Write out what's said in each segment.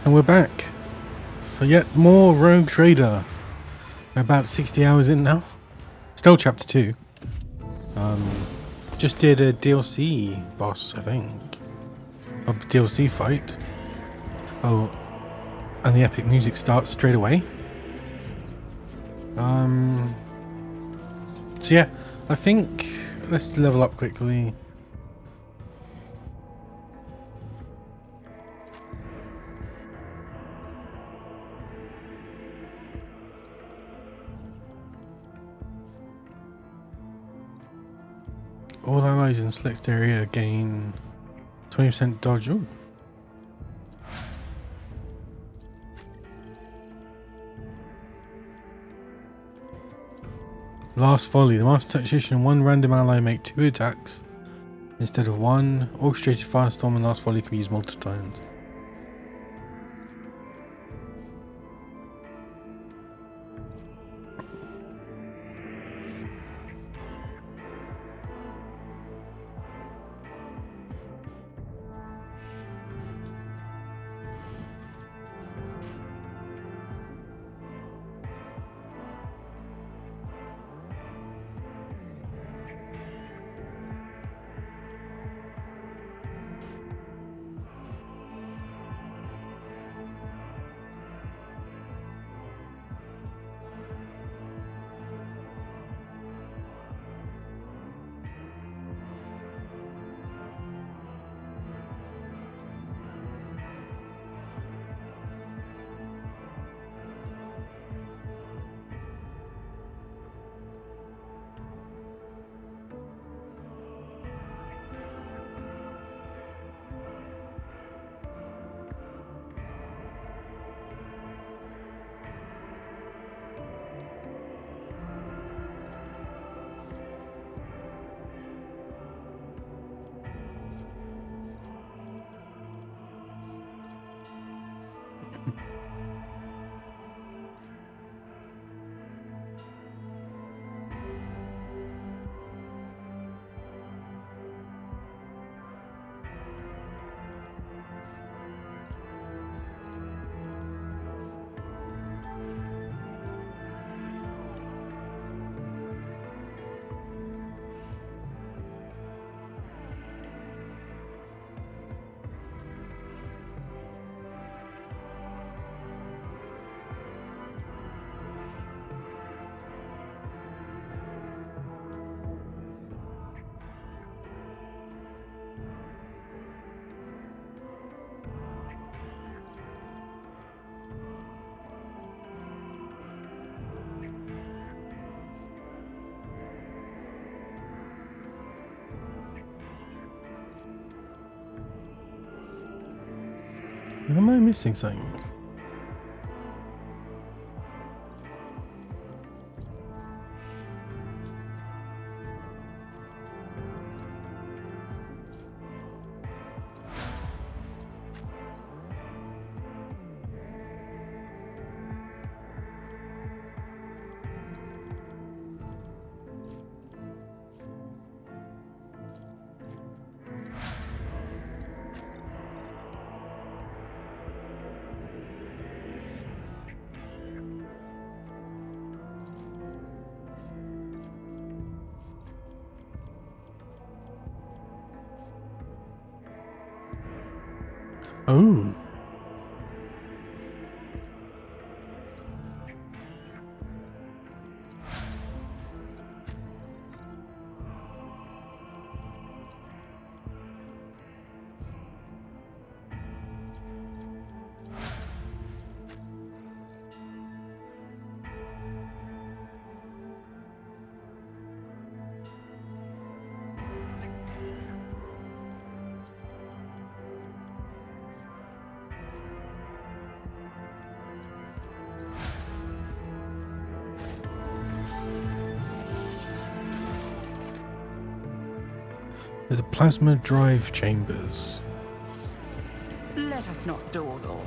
And we're back for yet more Rogue Trader. We're about 60 hours in now. Still chapter 2. Just did a DLC boss, I think. A DLC fight. Oh, and the epic music starts straight away. So yeah, I think let's level up quickly. All allies in select area gain 20% dodge. Ooh. Last volley. The master tactician and one random ally make 2 attacks instead of 1. Orchestrated firestorm and last volley can be used multiple times. Am I missing something? Oh. The plasma drive chambers. Let us not dawdle.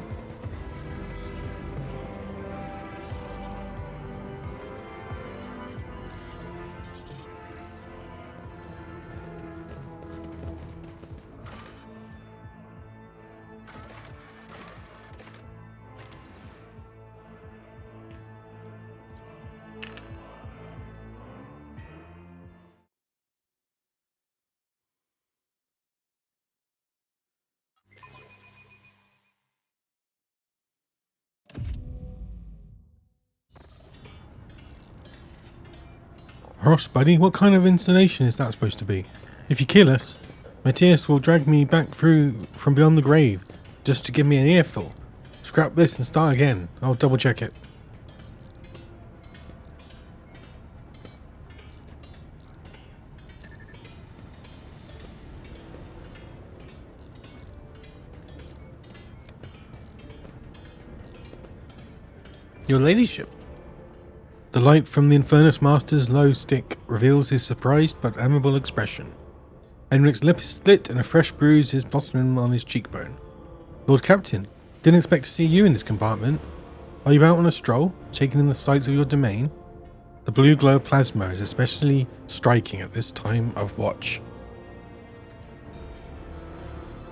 Ross, buddy, what kind of installation is that supposed to be? If you kill us, Matthias will drag me back through from beyond the grave just to give me an earful. Scrap this and start again. I'll double check it. Your ladyship. The light from the Infernus Master's low stick reveals his surprised but amiable expression. Henrik's lip is split and a fresh bruise is blossoming on his cheekbone. Lord Captain, didn't expect to see you in this compartment. Are you out on a stroll, taking in the sights of your domain? The blue glow of plasma is especially striking at this time of watch.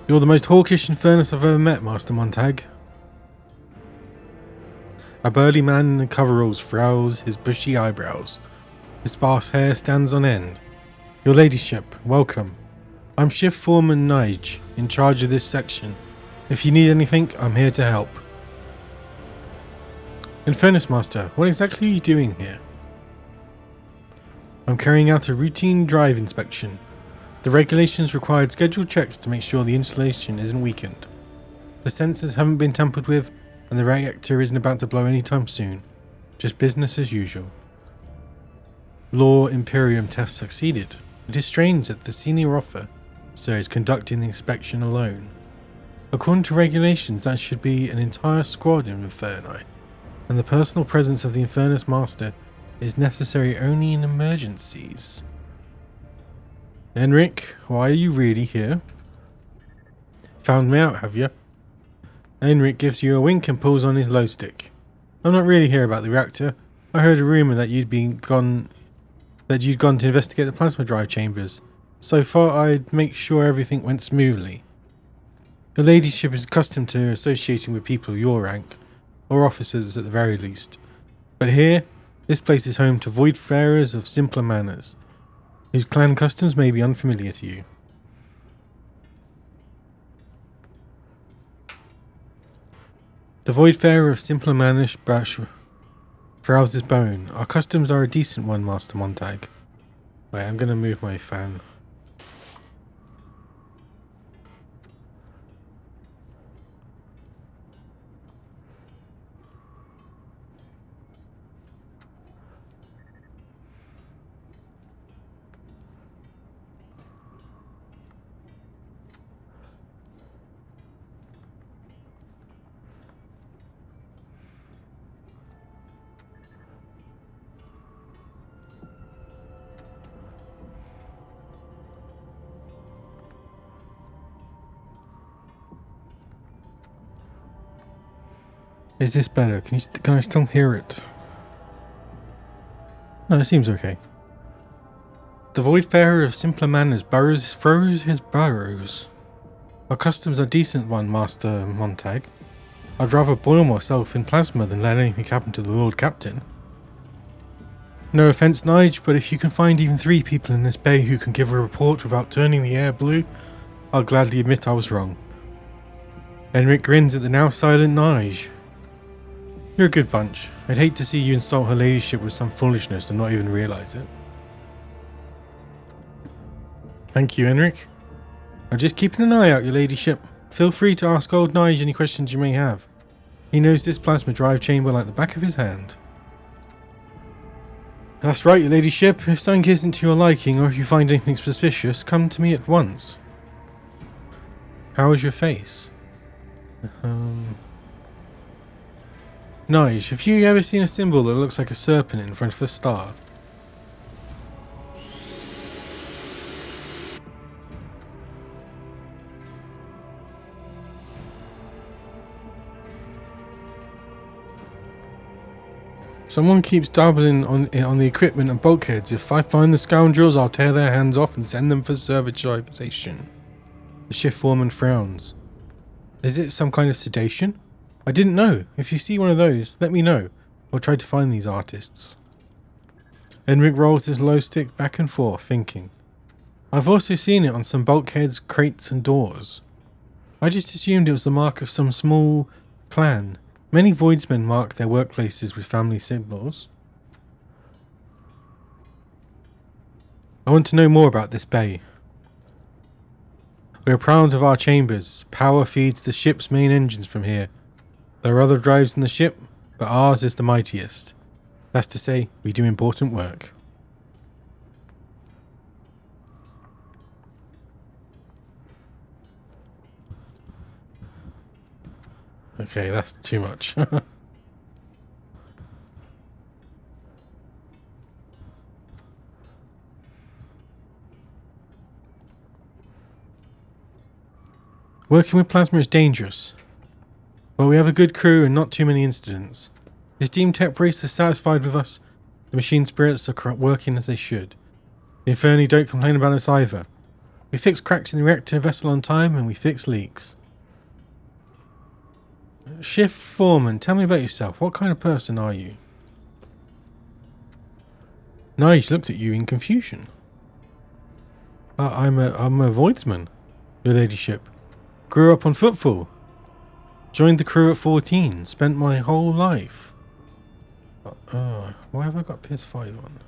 You're the most hawkish Infernus I've ever met, Master Montag. A burly man in coveralls frowns his bushy eyebrows. His sparse hair stands on end. Your ladyship, welcome. I'm Shift Foreman Nige, in charge of this section. If you need anything, I'm here to help. Infernus Master, what exactly are you doing here? I'm carrying out a routine drive inspection. The regulations required scheduled checks to make sure the installation isn't weakened. The sensors haven't been tampered with, and the reactor isn't about to blow anytime soon. Just business as usual. Law Imperium test succeeded. It is strange that the senior officer is conducting the inspection alone. According to regulations, that should be an entire squad in Inferni, and the personal presence of the Infernus Master is necessary only in emergencies. Henrik, why are you really here? Found me out, have you? Henrik gives you a wink and pulls on his low stick. I'm not really here about the reactor. I heard a rumour that you'd gone to investigate the plasma drive chambers. So far I'd make sure everything went smoothly. Your ladyship is accustomed to associating with people of your rank, or officers at the very least. But here, this place is home to voidfarers of simpler manners, whose clan customs may be unfamiliar to you. The Voidfarer of simpler manners frowns his bone. Our customs are a decent one, Master Montag. Wait, I'm going to move my fan. Is this better? Can I still hear it? No, it seems okay. The Voidfarer of simpler manners throws his burrows. Our customs are decent one, Master Montag. I'd rather boil myself in plasma than let anything happen to the Lord Captain. No offence, Nige, but if you can find even 3 people in this bay who can give a report without turning the air blue, I'll gladly admit I was wrong. Henrik grins at the now silent Nige. You're a good bunch. I'd hate to see you insult her ladyship with some foolishness and not even realise it. Thank you, Henrik. I'm just keeping an eye out, your ladyship. Feel free to ask old Nige any questions you may have. He knows this plasma drive chamber like the back of his hand. That's right, your ladyship. If something isn't to your liking or if you find anything suspicious, come to me at once. How is your face? Nige, have you ever seen a symbol that looks like a serpent in front of a star? Someone keeps dabbling on the equipment and bulkheads. If I find the scoundrels, I'll tear their hands off and send them for servitization. The shift foreman frowns. Is it some kind of sedation? I didn't know. If you see one of those, let me know. I'll try to find these artists. Henrik rolls his low stick back and forth, thinking. I've also seen it on some bulkheads, crates and doors. I just assumed it was the mark of some small clan. Many voidsmen mark their workplaces with family symbols. I want to know more about this bay. We are proud of our chambers. Power feeds the ship's main engines from here. There are other drives in the ship, but ours is the mightiest. That's to say, we do important work. Okay, that's too much. Working with plasma is dangerous, but we have a good crew and not too many incidents. The steam tech priest is satisfied with us. The machine spirits are working as they should. The Inferni don't complain about us either. We fix cracks in the reactor vessel on time and we fix leaks. Shift foreman, tell me about yourself. What kind of person are you? Nige looked at you in confusion. I'm a voidsman, your ladyship. Grew up on footfall. Joined the crew at 14. Spent my whole life. Why have I got PS5 on?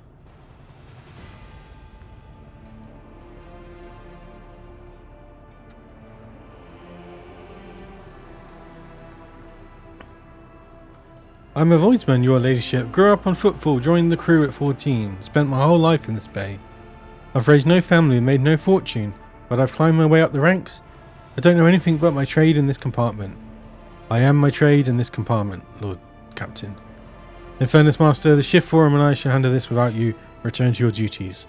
I'm a voidsman, your ladyship. Grew up on footfall. Joined the crew at 14. Spent my whole life in this bay. I've raised no family, made no fortune, but I've climbed my way up the ranks. I don't know anything but my trade in this compartment. I am my trade in this compartment, Lord Captain. In fairness, Master, the shift forum and I shall handle this without you. Return to your duties.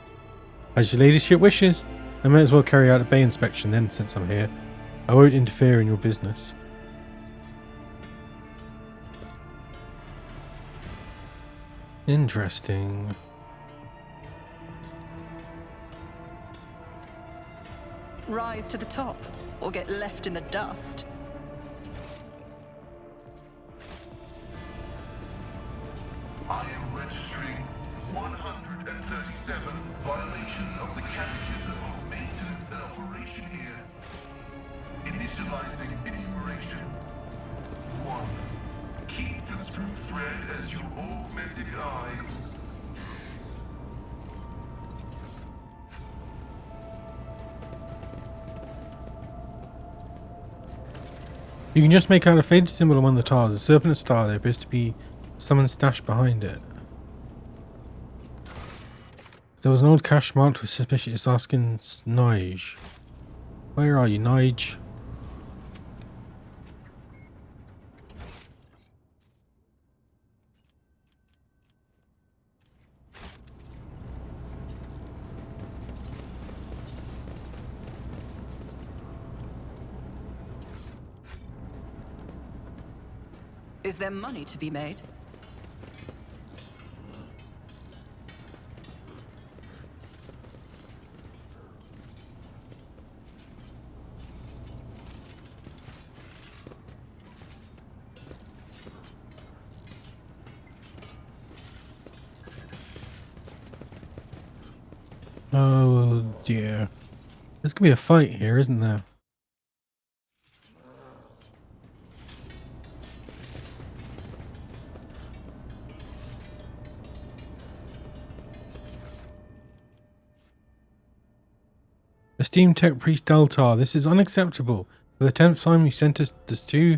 As your ladyship wishes, I may as well carry out a bay inspection then, since I'm here. I won't interfere in your business. Interesting. Rise to the top, or get left in the dust. I am registering 137 violations of the Catechism of Maintenance and Operation here. Initializing enumeration. 1. Keep the screw thread as your augmented eye. You can just make out a faded symbol on one of the tiles. A serpent star. There appears to be someone stashed behind it. There was an old cache marked with suspicious asking Nige. Where are you, Nige? Is there money to be made? Oh dear. There's gonna be a fight here, isn't there? Esteemed Tech Priest Deltar, this is unacceptable. For the 10th time you sent us the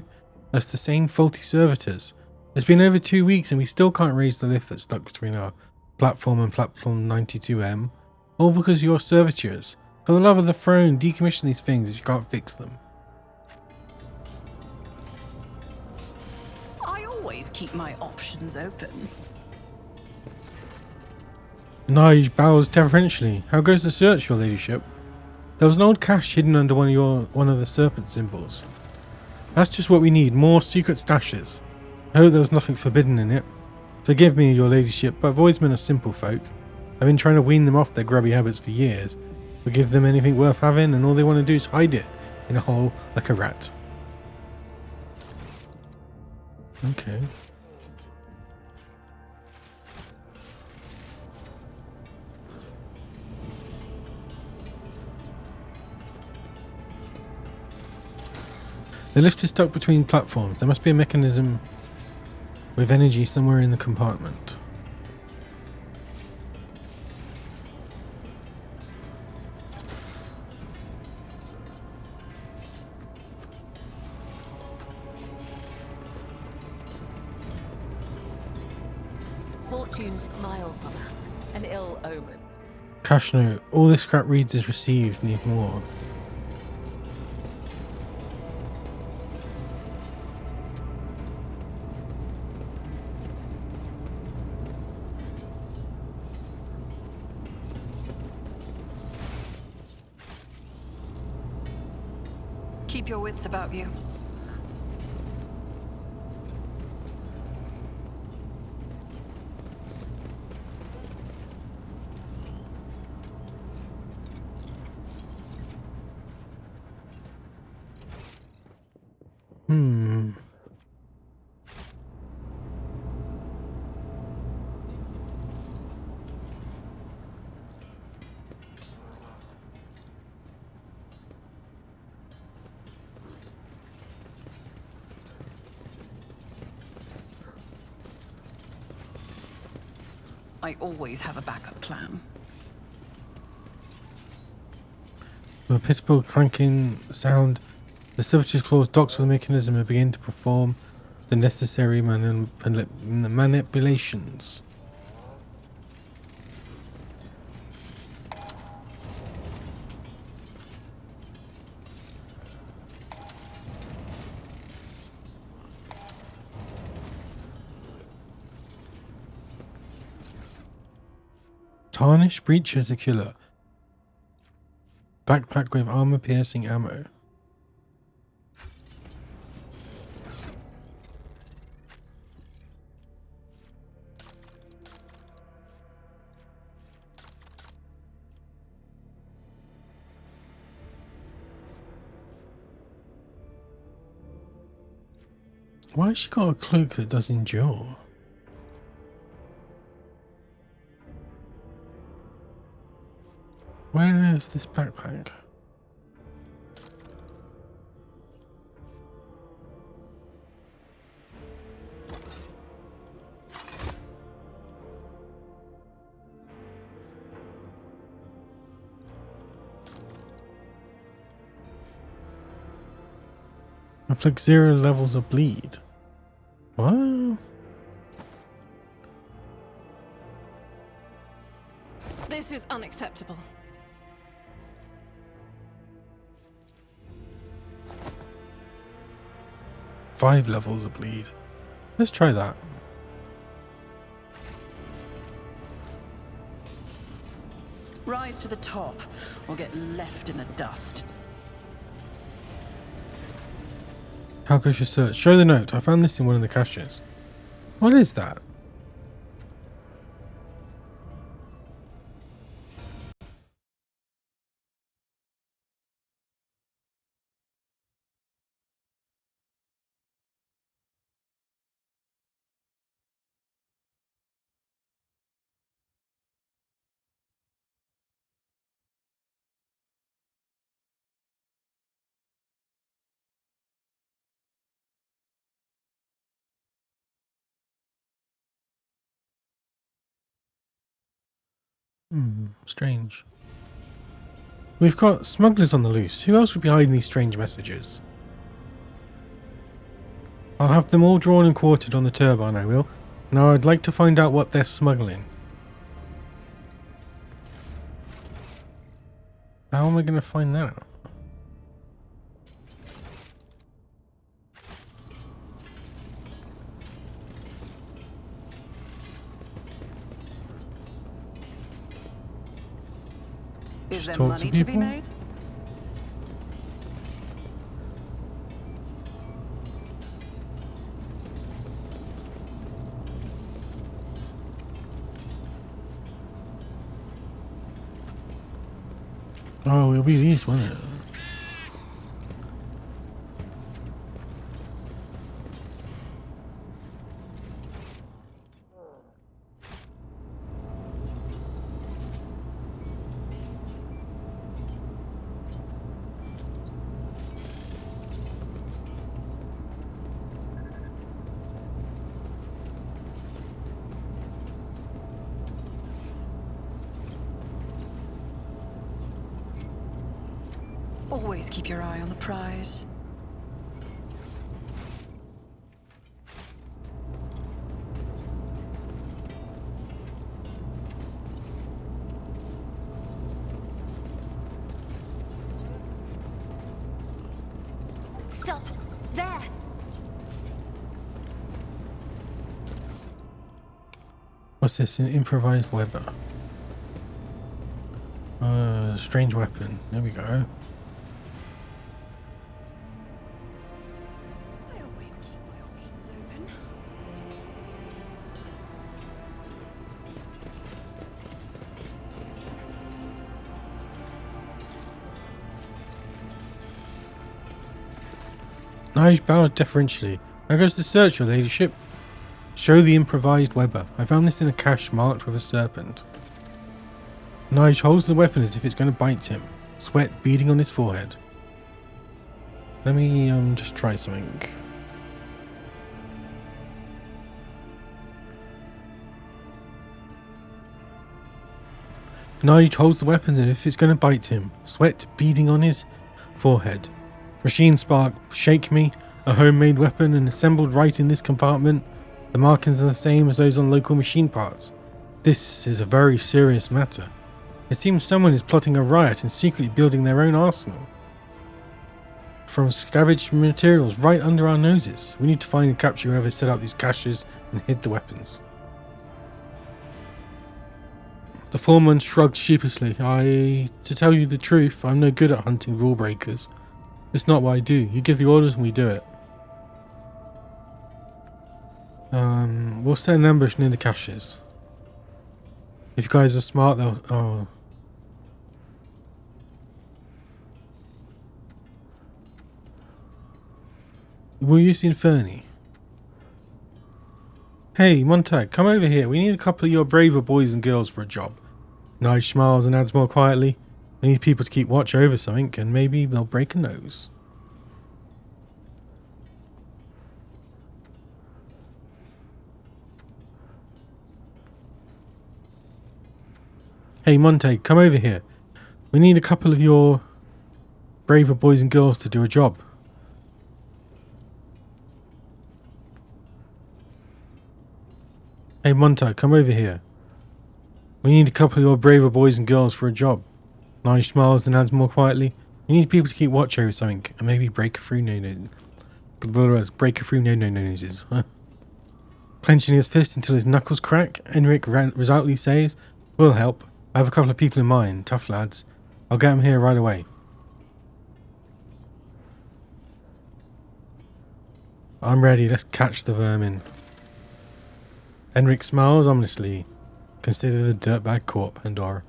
same faulty servitors. It's been over 2 weeks and we still can't raise the lift that's stuck between our platform and platform 92M. All because of your servitors. For the love of the throne, decommission these things if you can't fix them. I always keep my options open. Nige bows deferentially. How goes the search, your ladyship? There was an old cache hidden under one of the serpent symbols. That's just what we need, more secret stashes. I hope there was nothing forbidden in it. Forgive me, your ladyship, but voidsmen are simple folk. I've been trying to wean them off their grubby habits for years. We give them anything worth having and all they want to do is hide it in a hole like a rat. Okay. The lift is stuck between platforms. There must be a mechanism with energy somewhere in the compartment. Fortune smiles on us. An ill omen. Cash note. All this scrap reads is received. Need more. Keep your wits about you. I always have a backup plan. With a pitiful clanking sound, the servitor's claws docks with the mechanism and begin to perform the necessary manipulations. Tarnished breaches a killer. Backpack with armor-piercing ammo. Why has she got a cloak that does endure? Where is this backpack? Inflict 0 levels of bleed. What? This is unacceptable. Five levels of bleed. Let's try that. Rise to the top, or get left in the dust. How goes your search? Show the note. I found this in one of the caches. What is that? Strange. We've got smugglers on the loose. Who else would be hiding these strange messages? I'll have them all drawn and quartered on the turbine, I will. Now I'd like to find out what they're smuggling. How am I going to find that out? Is there talk money to to be people? made? Oh, it'll be these, won't it? Always keep your eye on the prize. Stop. There. What's this? An improvised weapon. Strange weapon. There we go. Nige bows deferentially. How goes the search, your ladyship? Show the improvised Weber. I found this in a cache marked with a serpent. Nige holds the weapon as if it's going to bite him. Sweat beading on his forehead. Let me just try something. Nige holds the weapon as if it's going to bite him. Sweat beading on his forehead. Machine spark, shake me. A homemade weapon and assembled right in this compartment. The markings are the same as those on local machine parts. This is a very serious matter. It seems someone is plotting a riot and secretly building their own arsenal. From scavenged materials right under our noses. We need to find and capture whoever set out these caches and hid the weapons. The foreman shrugged sheepishly. To tell you the truth, I'm no good at hunting rule breakers. It's not what I do. You give the orders and we do it. We'll set an ambush near the caches. If you guys are smart, they'll... Oh. We'll use the Inferni. Hey, Montag, come over here. We need a couple of your braver boys and girls for a job. Nige smiles and adds more quietly. I need people to keep watch over something, and maybe they'll break a nose. Hey, Montag, come over here. We need a couple of your braver boys and girls to do a job. Hey, Montag, come over here. We need a couple of your braver boys and girls for a job. Nige smiles and adds more quietly. We need people to keep watch over something, and maybe break through no-noses. Clenching his fist until his knuckles crack, Enric resolutely says, "We'll help. I have a couple of people in mind, tough lads. I'll get them here right away." I'm ready, let's catch the vermin. Enric smiles ominously. Consider the dirtbag corp, Pandora.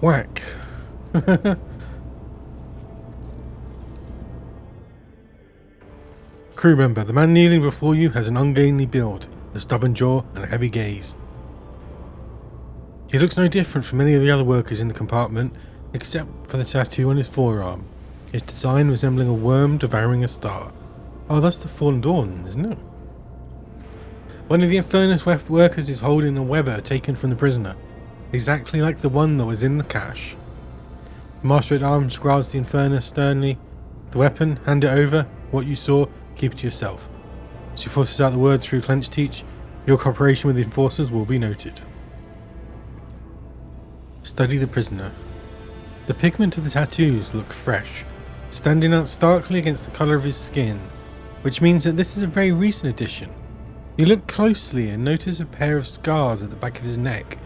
Whack. Crew member, the man kneeling before you has an ungainly build, a stubborn jaw and a heavy gaze. He looks no different from many of the other workers in the compartment, except for the tattoo on his forearm, its design resembling a worm devouring a star. Oh, that's the Fallen Dawn, isn't it? One of the Infernus workers is holding a Weber taken from the prisoner, exactly like the one that was in the cache. The Master at Arms growls the Infernus sternly. The weapon, hand it over. What you saw, keep it to yourself. She forces out the words through clenched teeth. Your cooperation with the enforcers will be noted. Study the prisoner. The pigment of the tattoos look fresh, standing out starkly against the colour of his skin, which means that this is a very recent addition. You look closely and notice a pair of scars at the back of his neck,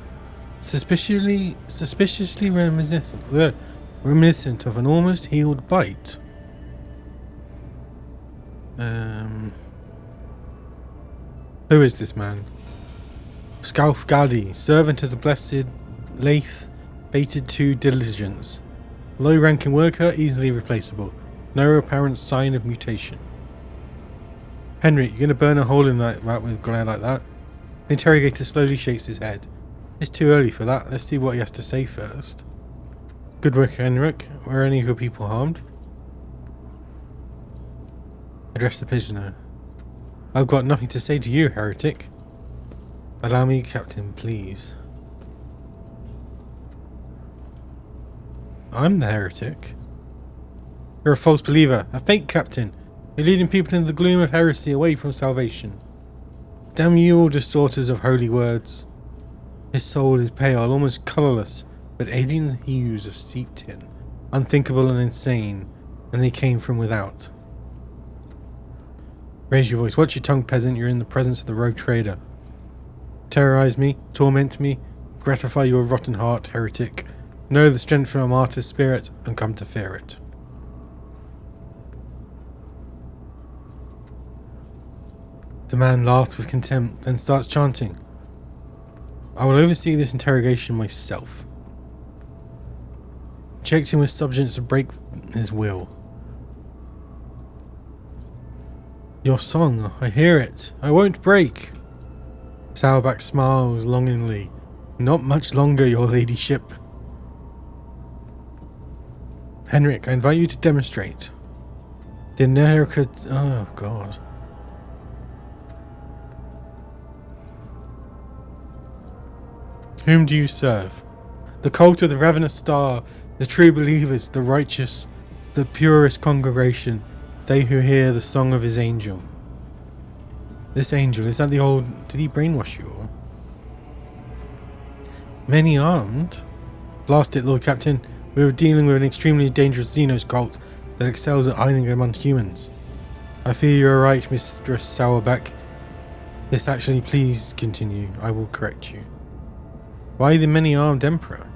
suspiciously reminiscent of an almost healed bite. Who is this man? Scalf Gadi, servant of the blessed Laith, baited to diligence. Low-ranking worker, easily replaceable. No apparent sign of mutation. Henry, you're going to burn a hole in that rat with glare like that? The interrogator slowly shakes his head. It's too early for that. Let's see what he has to say first. Good work, Henrik. Were any of your people harmed? Address the prisoner. I've got nothing to say to you, heretic. Allow me, Captain, please. I'm the heretic. You're a false believer, a fake captain. You're leading people into the gloom of heresy away from salvation. Damn you all distorters of holy words. His soul is pale, almost colourless, but alien hues have seeped in, unthinkable and insane, and they came from without. Raise your voice. Watch your tongue, peasant. You're in the presence of the rogue trader. Terrorize me, torment me, gratify your rotten heart, heretic. Know the strength of a martyr's spirit and come to fear it. The man laughs with contempt, then starts chanting. I will oversee this interrogation myself. Checked him with subjects to break his will. Your song, I hear it. I won't break. Sourback smiles longingly. Not much longer, your ladyship. Henrik, I invite you to demonstrate. The America... Oh, God. Whom do you serve? The cult of the Ravenous Star, the true believers, the righteous, the purest congregation, they who hear the song of his angel. This angel, is that the old... Did he brainwash you all? Many armed? Blast it, Lord Captain. We are dealing with an extremely dangerous Xenos cult that excels at hiding among humans. I fear you are right, Mistress Sourback. Yes, actually, please continue. I will correct you. Why the many-armed Emperor?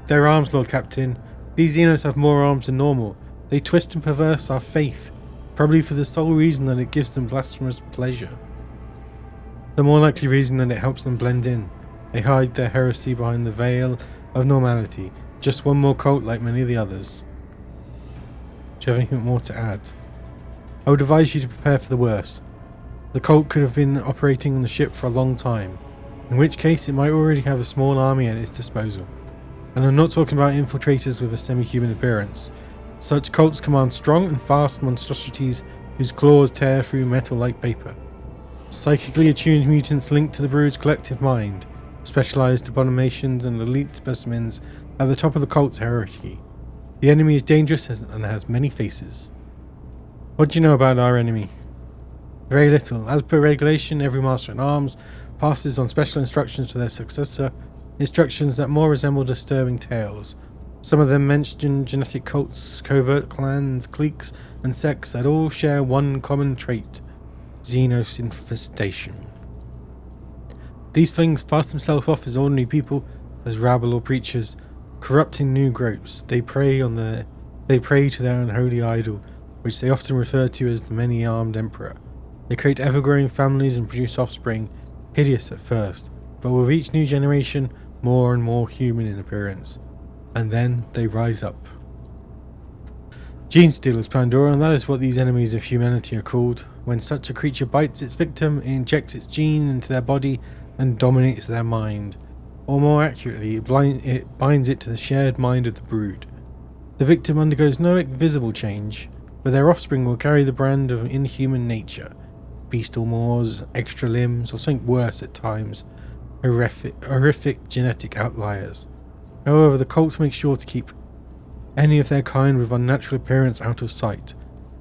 Their arms, Lord Captain. These Xenos have more arms than normal. They twist and perverse our faith, probably for the sole reason that it gives them blasphemous pleasure. The more likely reason that it helps them blend in. They hide their heresy behind the veil of normality. Just one more cult like many of the others. Do you have anything more to add? I would advise you to prepare for the worst. The cult could have been operating on the ship for a long time, in which case it might already have a small army at its disposal. And I'm not talking about infiltrators with a semi-human appearance. Such cults command strong and fast monstrosities whose claws tear through metal like paper. Psychically attuned mutants linked to the Brood's collective mind, specialized abominations and elite specimens at the top of the cult's hierarchy. The enemy is dangerous and has many faces. What do you know about our enemy? Very little. As per regulation, every Master in Arms passes on special instructions to their successor, instructions that more resemble disturbing tales. Some of them mention genetic cults, covert clans, cliques, and sects that all share one common trait: Xenos infestation. These things pass themselves off as ordinary people, as rabble or preachers, corrupting new growths. They pray to their unholy idol, which they often refer to as the many-armed Emperor. They create ever-growing families and produce offspring, hideous at first, but with each new generation, more and more human in appearance. And then they rise up. Gene stealers, Pandora, and that is what these enemies of humanity are called. When such a creature bites its victim, it injects its gene into their body and dominates their mind. Or more accurately, it binds it to the shared mind of the brood. The victim undergoes no visible change, but their offspring will carry the brand of inhuman nature. Bestial maws, extra limbs, or something worse at times. Horrific genetic outliers. However, the cult makes sure to keep any of their kind with unnatural appearance out of sight.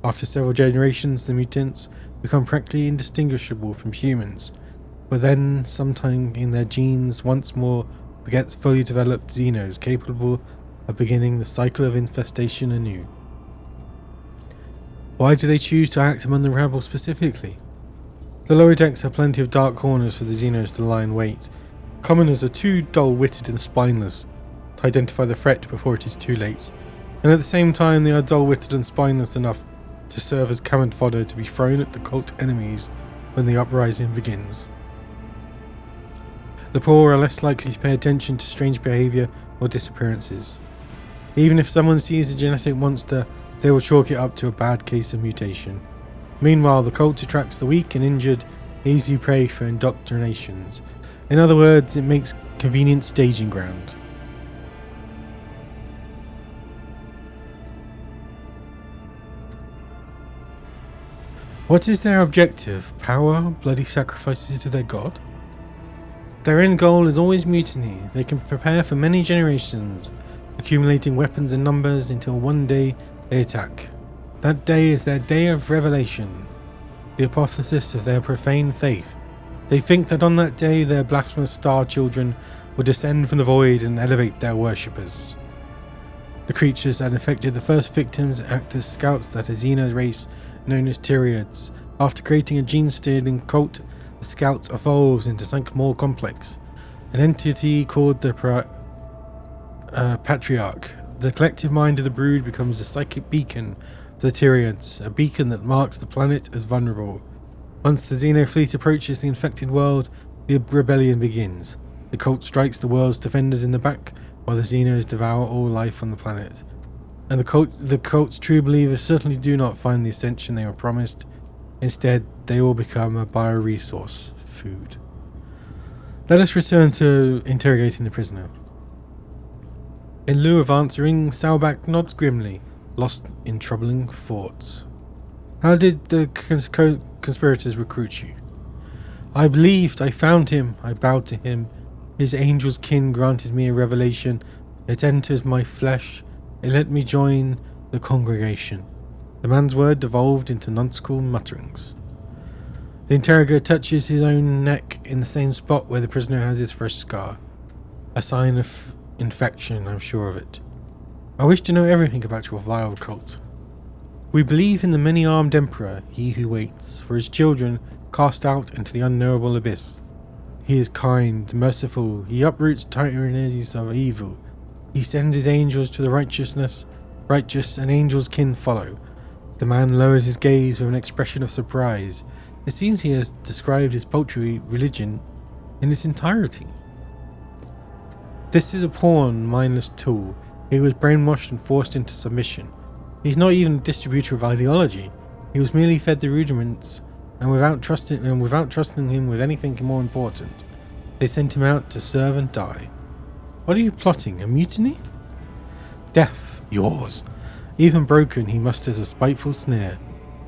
After several generations, the mutants become practically indistinguishable from humans, but then sometime in their genes once more begets fully developed Xenos capable of beginning the cycle of infestation anew. Why do they choose to act among the rabble specifically? The lower decks have plenty of dark corners for the Xenos to lie in wait. Commoners are too dull-witted and spineless to identify the threat before it is too late, and at the same time they are dull-witted and spineless enough to serve as cannon fodder to be thrown at the cult enemies when the uprising begins. The poor are less likely to pay attention to strange behaviour or disappearances. Even if someone sees a genetic monster, they will chalk it up to a bad case of mutation. Meanwhile, the cult attracts the weak and injured, easy prey for indoctrinations. In other words, it makes convenient staging ground. What is their objective? Power? Bloody sacrifices to their god? Their end goal is always mutiny. They can prepare for many generations, accumulating weapons and numbers until one day they attack. That day is their day of revelation, the apotheosis of their profane faith. They think that on that day their blasphemous star children will descend from the void and elevate their worshippers. The creatures that infected the first victims act as scouts that a xeno race known as Tyriads. After creating a gene-stealing cult, the scout evolves into something more complex, an entity called the Patriarch. The collective mind of the brood becomes a psychic beacon for the Tyrians, a beacon that marks the planet as vulnerable. Once the Xeno fleet approaches the infected world, the rebellion begins. The cult strikes the world's defenders in the back, while the Xenos devour all life on the planet. And the cult's true believers certainly do not find the ascension they were promised. Instead, they all become a bioresource, food. Let us return to interrogating the prisoner. In lieu of answering, Salbak nods grimly, lost in troubling thoughts. How did the conspirators recruit you? I believed, I found him, I bowed to him. His angel's kin granted me a revelation. It entered my flesh. It let me join the congregation. The man's word devolved into nonsensical mutterings. The interrogator touches his own neck in the same spot where the prisoner has his fresh scar. A sign of infection, I'm sure of it. I wish to know everything about your vile cult. We believe in the many-armed emperor, he who waits, for his children cast out into the unknowable abyss. He is kind, merciful, he uproots tyrannies of evil. He sends his angels to the righteous, and angels' kin follow. The man lowers his gaze with an expression of surprise. It seems he has described his paltry religion in its entirety. This is a pawn, mindless tool. He was brainwashed and forced into submission. He's not even a distributor of ideology. He was merely fed the rudiments, and without trusting him with anything more important, they sent him out to serve and die. What are you plotting? A mutiny? Death, yours. Even broken, he musters a spiteful sneer.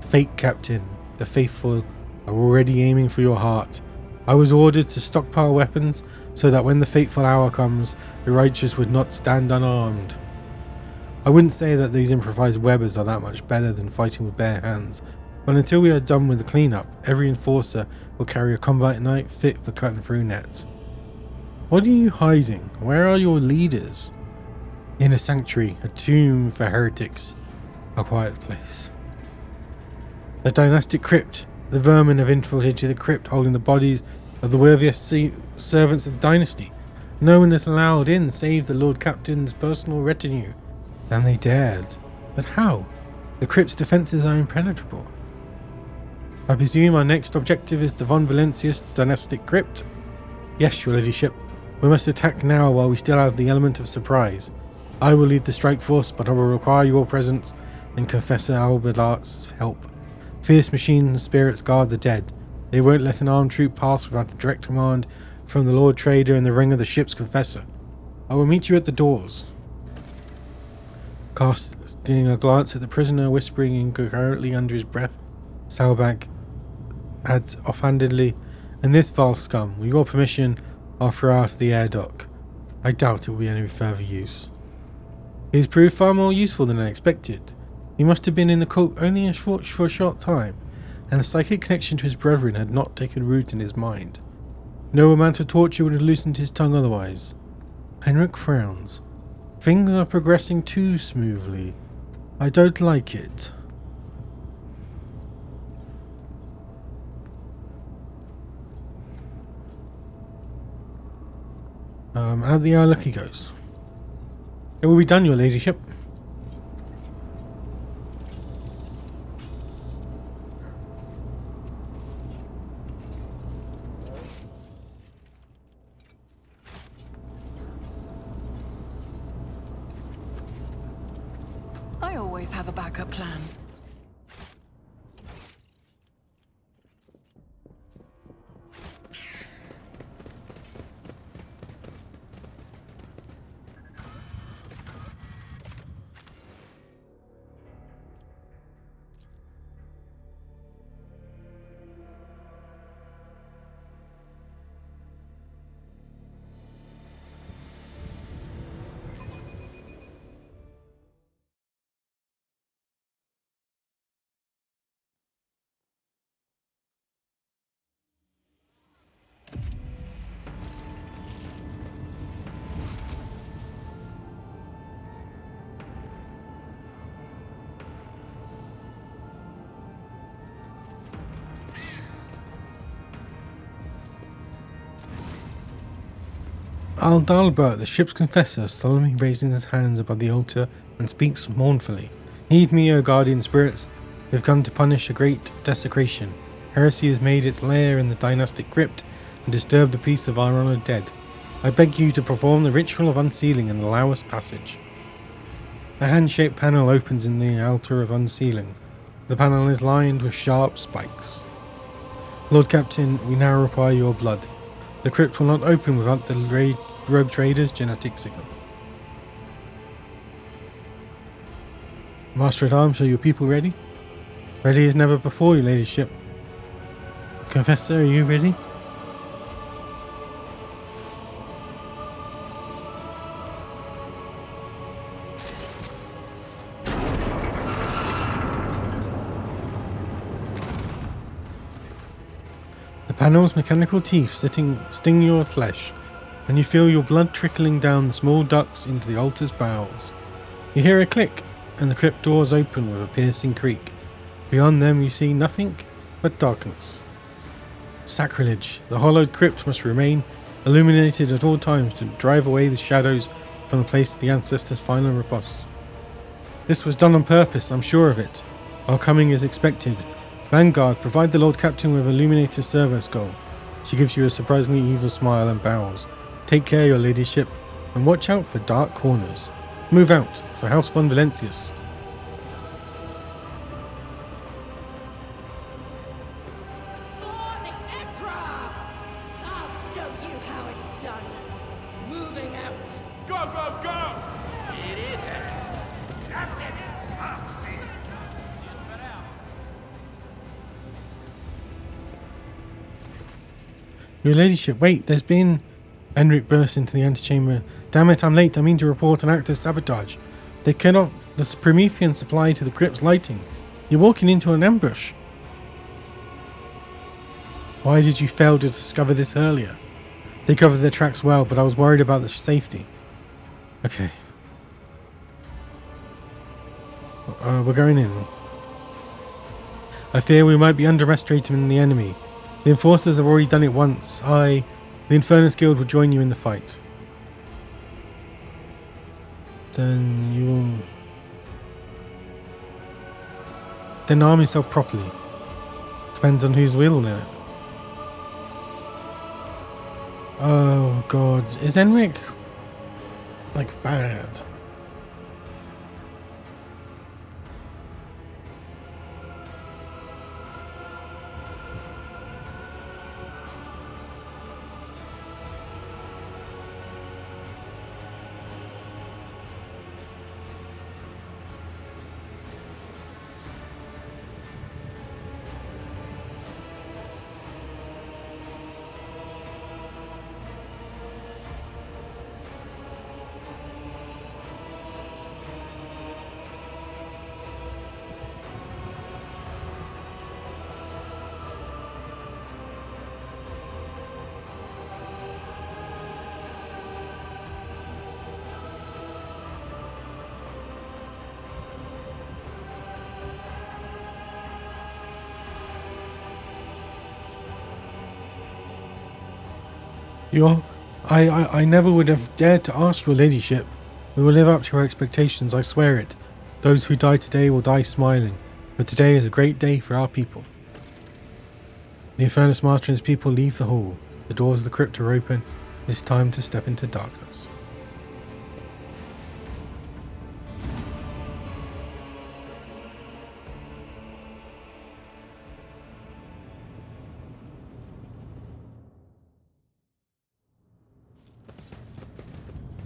Fate, Captain. The faithful are already aiming for your heart. I was ordered to stockpile weapons so that when the fateful hour comes, the righteous would not stand unarmed. I wouldn't say that these improvised webbers are that much better than fighting with bare hands, but until we are done with the cleanup, every enforcer will carry a combat knife fit for cutting through nets. What are you hiding? Where are your leaders? In a sanctuary, a tomb for heretics, a quiet place. The dynastic crypt. The vermin have infiltrated the crypt, holding the bodies of the worthiest servants of the dynasty. No one is allowed in save the Lord Captain's personal retinue. And they dared. But how? The crypt's defences are impenetrable. I presume our next objective is the Von Valentius dynastic crypt? Yes, your ladyship. We must attack now while we still have the element of surprise. I will lead the strike force, but I will require your presence and Confessor Albert's help. Fierce machine spirits guard the dead. They won't let an armed troop pass without a direct command from the Lord Trader in the ring of the ship's Confessor. I will meet you at the doors. Casting a glance at the prisoner, whispering incoherently under his breath, Salbak adds offhandedly, "And this vile scum, with your permission, I'll throw out of the air dock. I doubt it will be any further use." He has proved far more useful than I expected. He must have been in the cult only for a short time, and the psychic connection to his brethren had not taken root in his mind. No amount of torture would have loosened his tongue otherwise. Henrik frowns. Things are progressing too smoothly. I don't like it. Out the eye, look he goes. It will be done, your ladyship. I always have a backup plan. Aldalbert, the ship's confessor, solemnly raising his hands above the altar and speaks mournfully. Heed me, O guardian spirits. We have come to punish a great desecration. Heresy has made its lair in the dynastic crypt and disturbed the peace of our honoured dead. I beg you to perform the ritual of unsealing and allow us passage. A hand-shaped panel opens in the altar of unsealing. The panel is lined with sharp spikes. Lord Captain, we now require your blood. The crypt will not open without the rogue trader's genetic signal. Master at Arms, are your people ready? Ready as never before, your ladyship. Confessor, are you ready? The panel's mechanical teeth sting your flesh, and you feel your blood trickling down the small ducts into the altar's bowels. You hear a click, and the crypt doors open with a piercing creak. Beyond them you see nothing but darkness. Sacrilege! The hollowed crypt must remain illuminated at all times to drive away the shadows from the place of the ancestors' final repose. This was done on purpose, I'm sure of it. Our coming is expected. Vanguard, provide the Lord Captain with Illuminator servo skull. She gives you a surprisingly evil smile and bows. Take care, your ladyship, and watch out for dark corners. Move out for House von Valencius. For the Emperor! I'll show you how it's done. Moving out. Go, go, go! Get in there. That's it. I'm safe. Your ladyship, wait, there's been... Enric burst into the antechamber. Damn it, I'm late. I mean to report an act of sabotage. They cut off the Promethean supply to the crypt's lighting. You're walking into an ambush. Why did you fail to discover this earlier? They covered their tracks well, but I was worried about the safety. Okay. We're going in. I fear we might be underestimating the enemy. The enforcers have already done it once. The Infernus Guild will join you in the fight. Then you'll... Then arm yourself properly. Depends on who's wielding it. Oh god, is Enric like bad? I never would have dared to ask your ladyship. We will live up to our expectations, I swear it. Those who die today will die smiling, but today is a great day for our people. The Infernus Master and his people leave the hall. The doors of the crypt are open. It is time to step into darkness.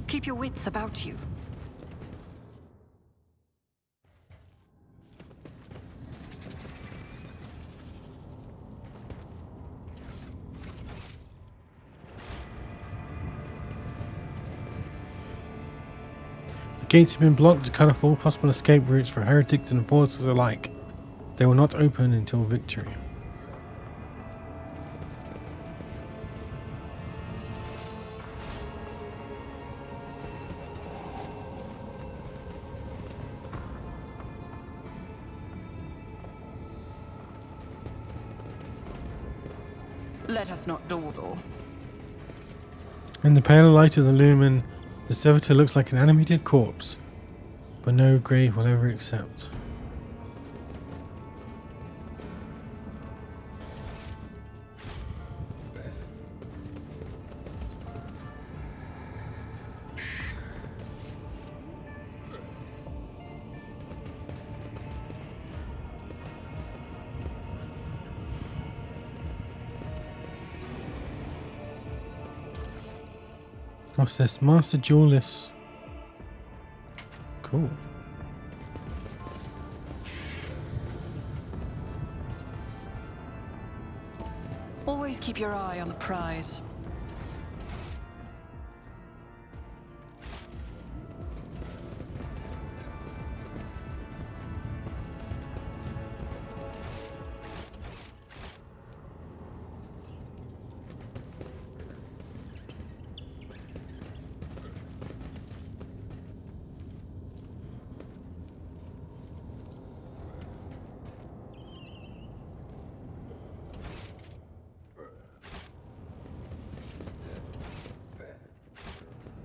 Keep your wits about you. The gates have been blocked to cut off all possible escape routes for heretics and enforcers alike. They will not open until victory. Let us not dawdle. In the pale light of the lumen, the servitor looks like an animated corpse, but no grave will ever accept. What's this? Master Duelist. Cool. Always keep your eye on the prize.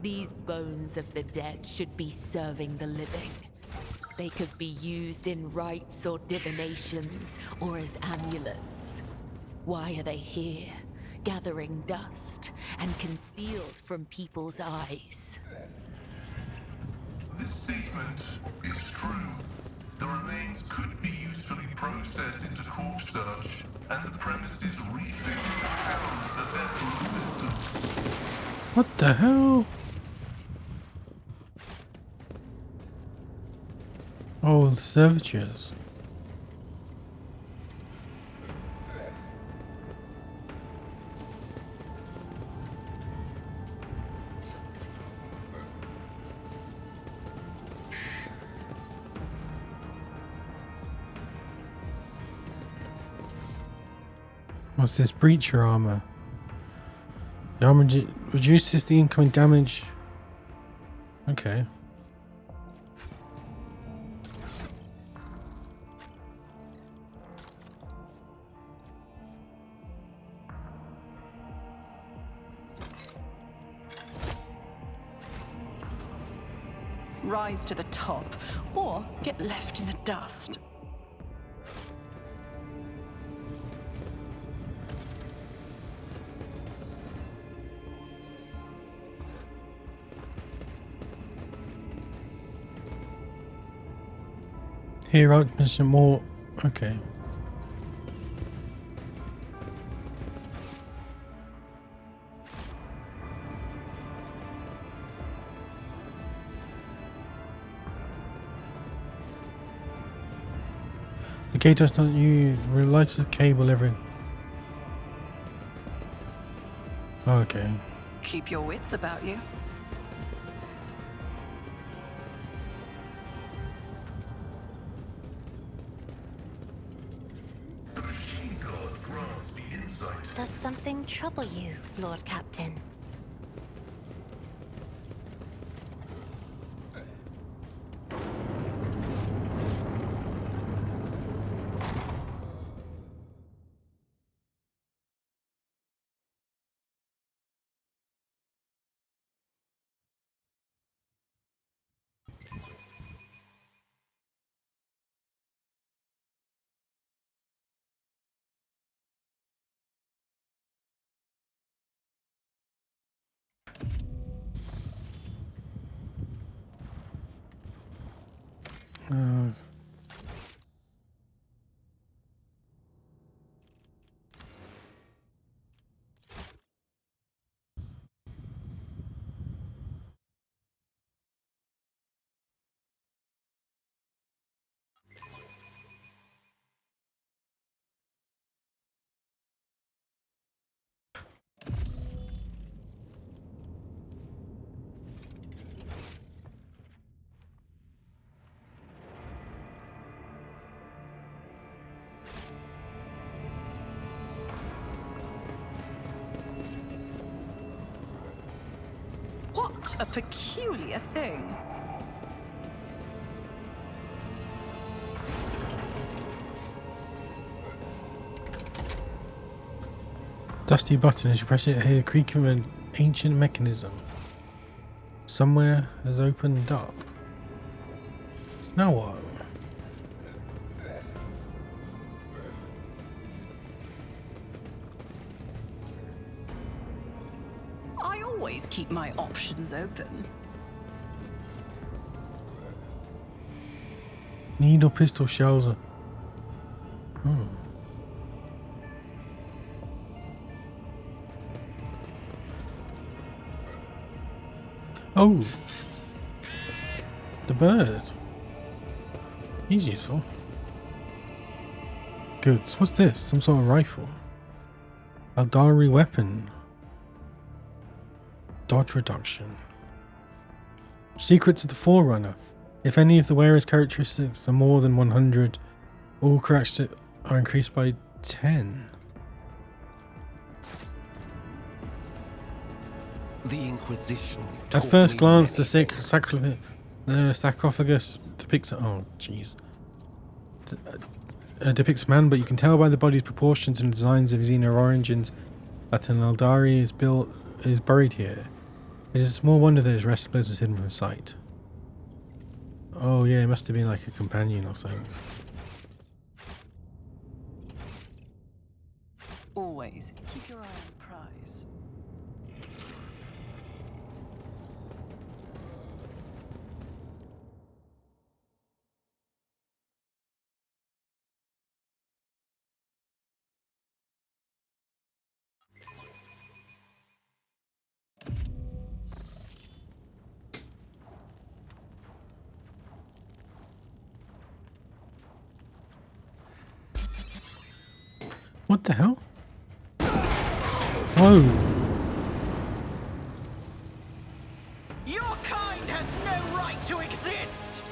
These bones of the dead should be serving the living. They could be used in rites or divinations, or as amulets. Why are they here, gathering dust and concealed from people's eyes? This statement is true. The remains could be usefully processed into corpse starch, and the premises refitted to house the vessel's systems. What the hell? Oh, the servitors. What's this? Breacher armor. The armor reduces the incoming damage. Okay. Rise to the top, or get left in the dust. Here, Archbishop more. Okay. The gate does not use relights the cable every. Oh, okay. Keep your wits about you. The machine god grants me insight. Does something trouble you, Lord Captain? Uh, What a peculiar thing. dusty button. As you press it, hear creaking and ancient mechanism. Somewhere has opened up. Now what? I always keep my options open. Needle pistol shells are... Oh! The bird. He's useful. Good. So what's this? Some sort of rifle. Eldari weapon. Dodge reduction. Secrets of the Forerunner. If any of the wearer's characteristics are more than 100, all characteristics are increased by 10. The Inquisition. At first glance, the sarcophagus depicts... Oh, jeez. Depicts a man, but you can tell by the body's proportions and designs of Xeno origins that an Eldari is buried here. It is a small wonder that his resting place was hidden from sight. Oh yeah, it must have been like a companion or something. Always keep your eye on the prize. What the hell? Whoa. Your kind has no right to exist!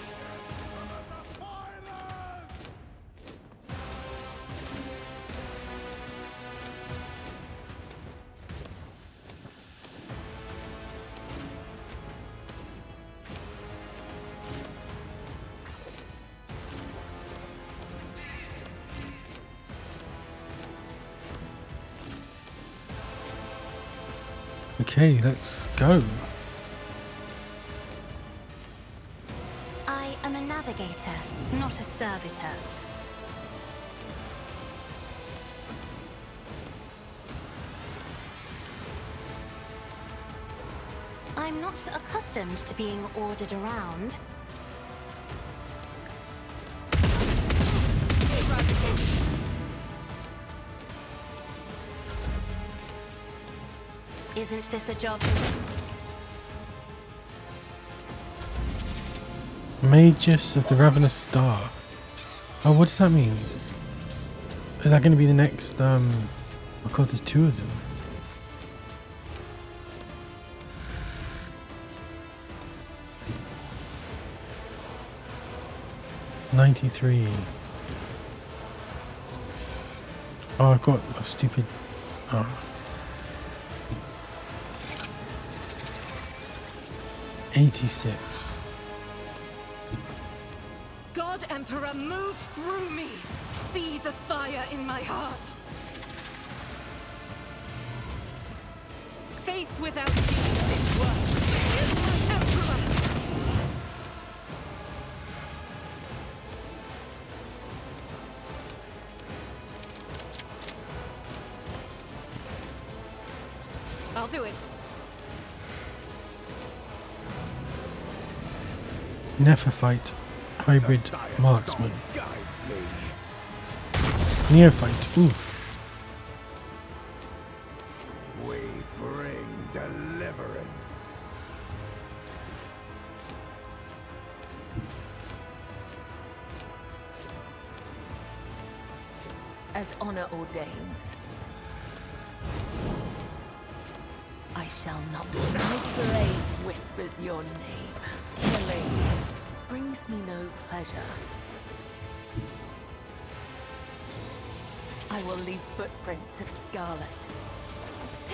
Okay, let's go. I am a navigator, not a servitor. I'm not accustomed to being ordered around. Isn't this a job? Magus of the Ravenous Star. Oh, what does that mean? Is that going to be the next, oh god, there's two of them. '93. Oh, I've got a stupid... Oh. '86. God Emperor, move through me! Be the fire in my heart! Faith without deeds is worthless. Emperor! I'll do it. Neophyte, hybrid marksman. Neophyte, oof. We bring deliverance. As honor ordains, I shall not. My blade whispers your name. Killing brings me no pleasure. I will leave footprints of scarlet.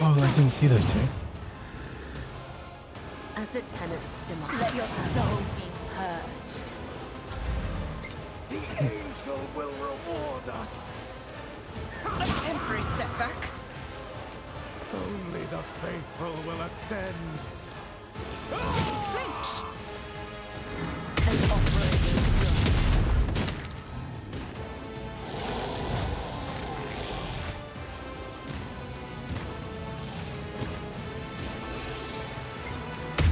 Oh, I didn't see those two. As the tenants demand, let your soul be purged. The angel will reward us. A temporary setback. Only the faithful will ascend. Flinch! An offering is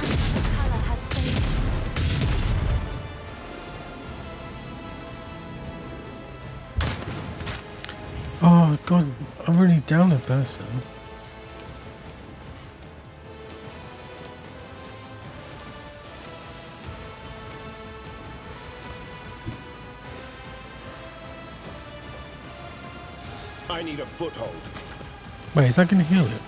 Another color has faded. Oh god, I'm really down a person. I need a foothold. Wait, is that gonna heal it?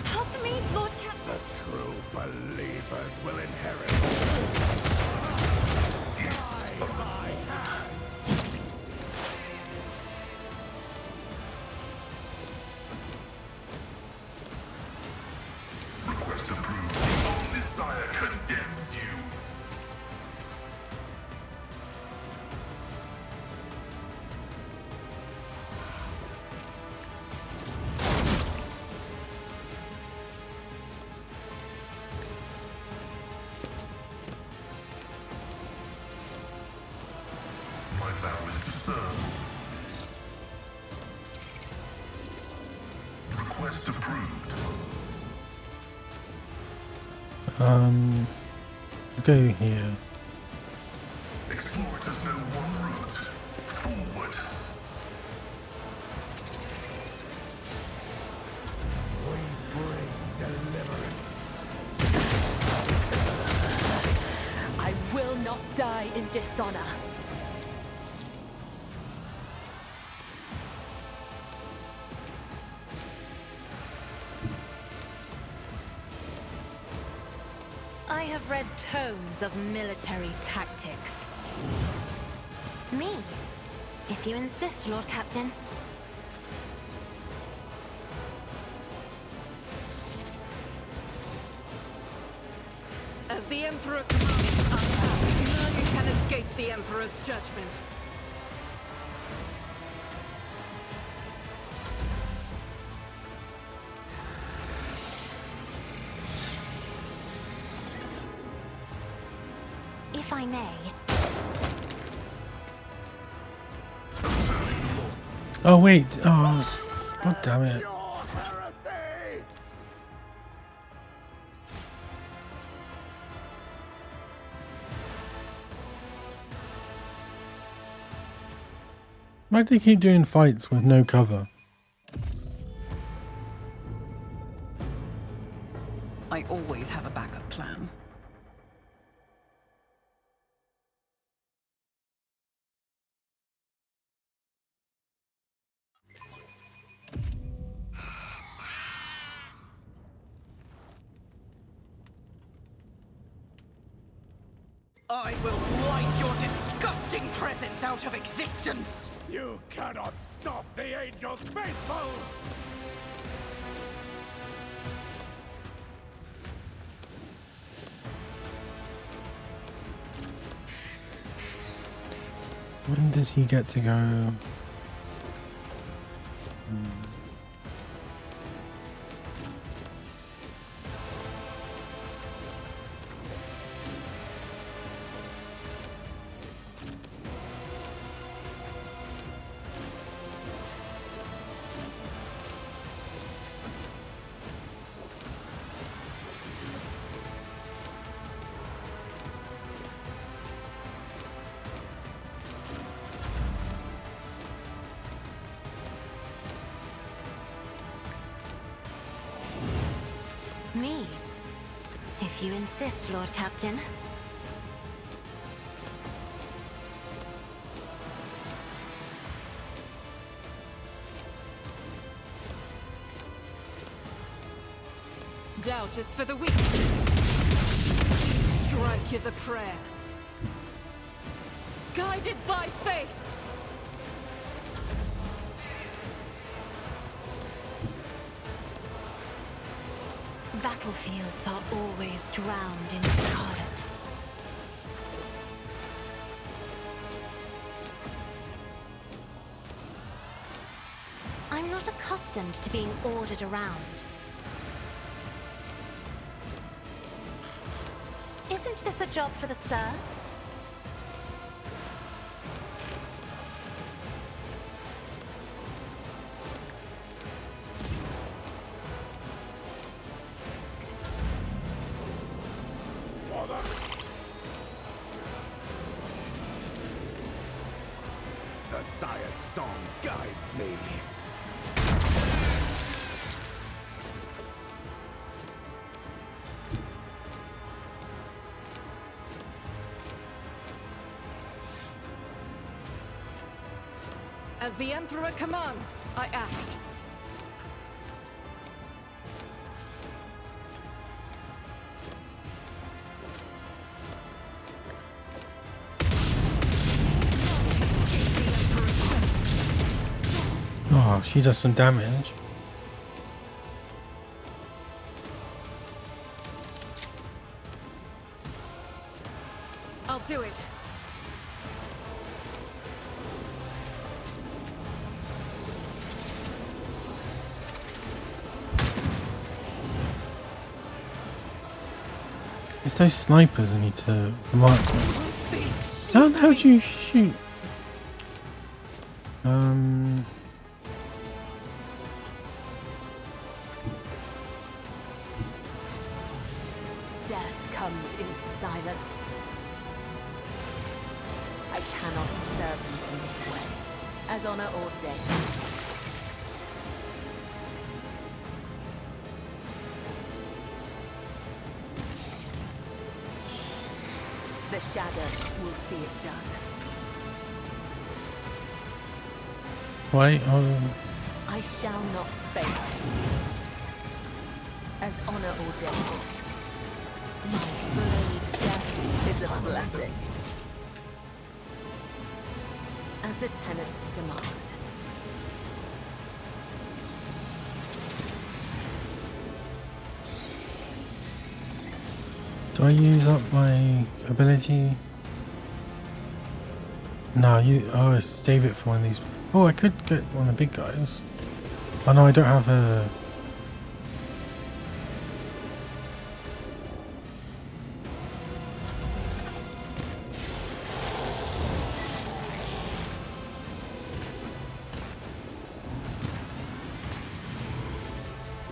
Help me, Lord Captain. The true believers will inherit. My hand. Request approved. Omnissiah condemns you. My vow is to serve. Request approved. Let's go here. Explorators know one route. Forward. We bring deliverance. I will not die in dishonor. I have read tomes of military tactics. Me, if you insist, Lord Captain. As the Emperor commands, none can escape the Emperor's judgment. If I may, Oh wait, oh god damn it. Your heresy! Why do they keep doing fights with no cover? I always have a backup plan. I will wipe your disgusting presence out of existence! You cannot stop the Angel's faithful! When does he get to go? me, if you insist, Lord Captain. Doubt is for the weak. Strike is a prayer. Guided by faith. Battlefields are always drowned in scarlet. I'm not accustomed to being ordered around. Isn't this a job for the serfs? The Sire's song guides me. As the Emperor commands, I act. Oh, she does some damage. I'll do it. It's those snipers I need to marksman. How do you shoot? Death comes in silence. I cannot serve you in this way, as honor ordains. The shadows will see it done. Wait, oh, I shall not fail. As honor ordains. My blade death is a blessing. As the tenets demand. do I use up my ability? No, oh, save it for one of these. Oh, I could get one of the big guys. Oh no, I don't have a...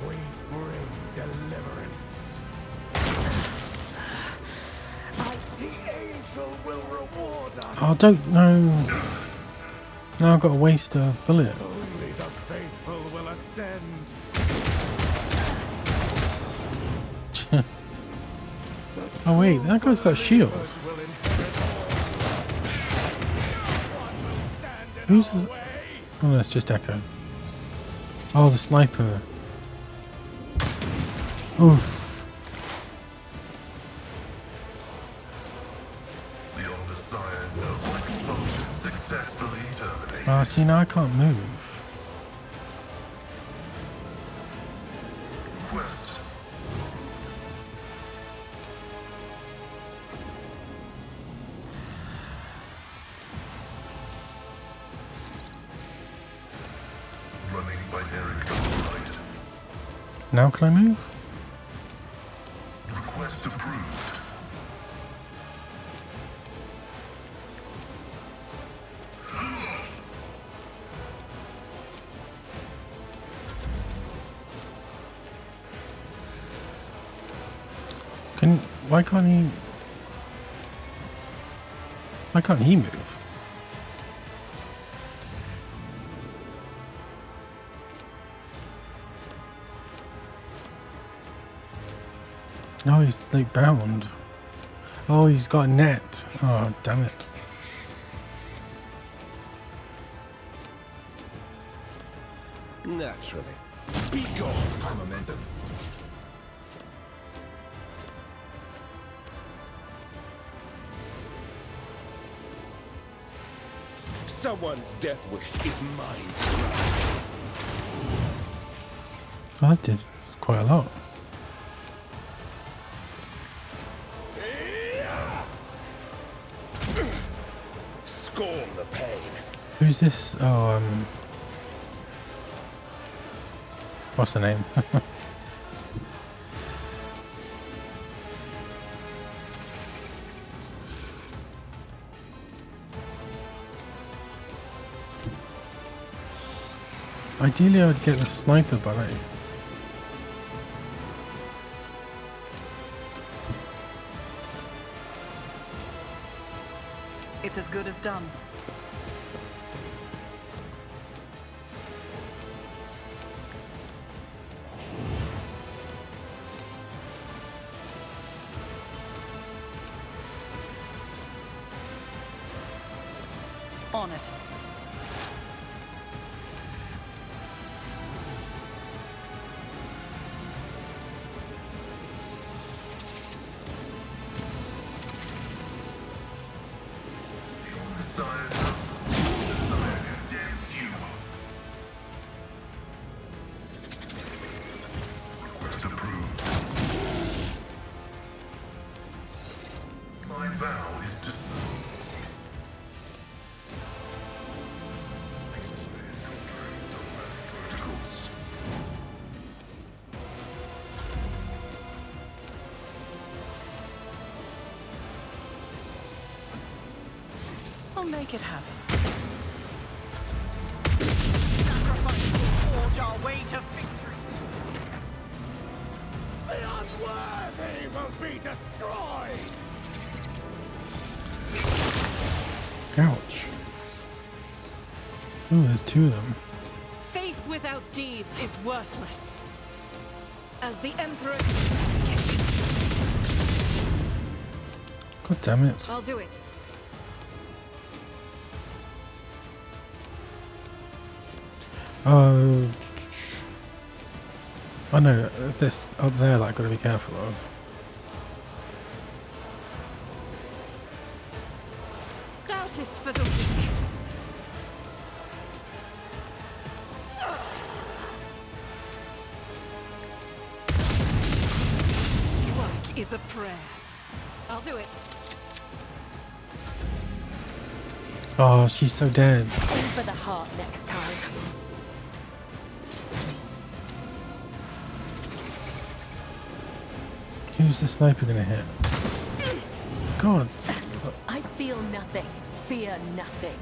We bring deliverance. The angel will reward us. Oh, don't know. Now I've got to waste a bullet. Only the faithful will ascend. Oh wait, that guy's got a shield. Will inherit all. Who's the... Oh, that's just Echo. Oh, the sniper. Oof. The older sire no function successfully terminated. Ah, see, now I can't move. Quest. Running binary override. Now can I move? Request approved. Why can't he... Why can't he move? No, he's like bound. Oh, he's got a net. Oh, damn it. Naturally. Be gone. High momentum. Someone's death wish is mine to grant. Oh, that did quite a lot. Scorn the pain. Who's this? Oh, what's the name? Ideally, I would get the sniper bullet. It's as good as done. On it. Request approved. My vow is to... Protocols. I'll make it happen. Sacrifice will forge our way to victory. The unworthy will be destroyed! Ouch. Oh, there's two of them. Faith without deeds is worthless. As the Emperor... God damn it. I'll do it. Oh. Oh no, this up there that I've got to be careful of. Doubt is for the weak. Strike is a prayer. I'll do it. Oh, she's so dead. Aim for the heart next time. Who's the sniper gonna hit? God. I feel nothing. Fear nothing.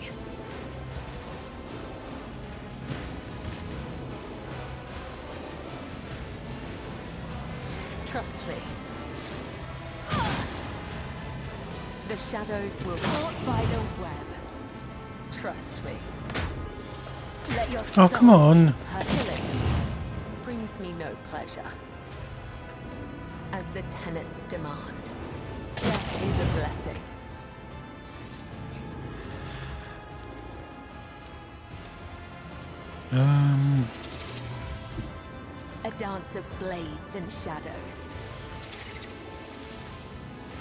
Trust me. The shadows will caught by the web. Trust me. Let your Oh, come on. her killing brings me no pleasure. As the tenets demand, death is a blessing. A dance of blades and shadows.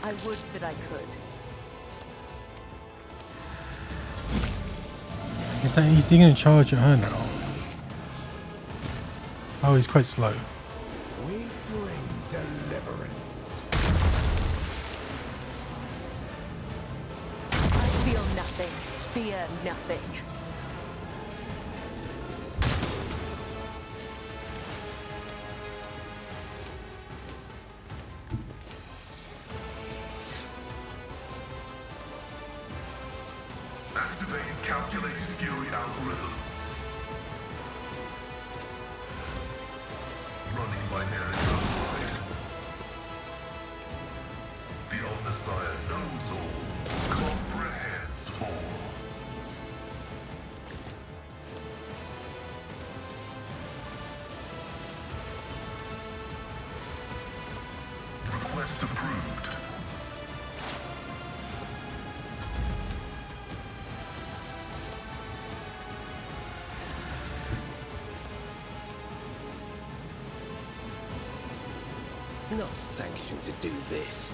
I would that I could. Is he gonna charge at her now? Oh, he's quite slow. We bring deliverance. I feel nothing, fear nothing. Activating calculated fury algorithm. Running binary override. The Omnissiah knows all, comprehends all. Request approved. Not sanctioned to do this.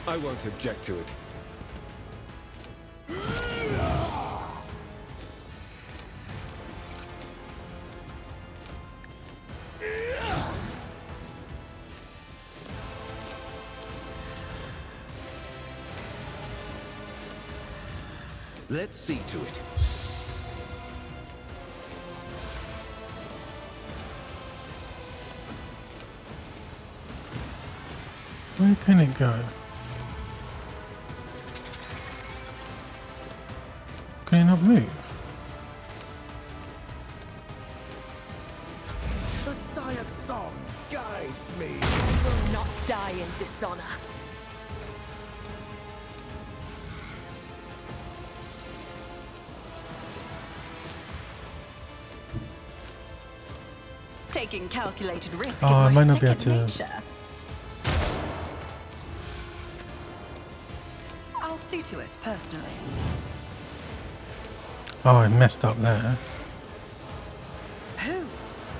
I won't object to it. Let's see to it. Where can it go? Can it not move? The Sire Song guides me. I will not die in dishonor. Taking calculated risk Oh, is I my might not be able second to- nature. I'll see to it personally. Oh, I messed up there. Who,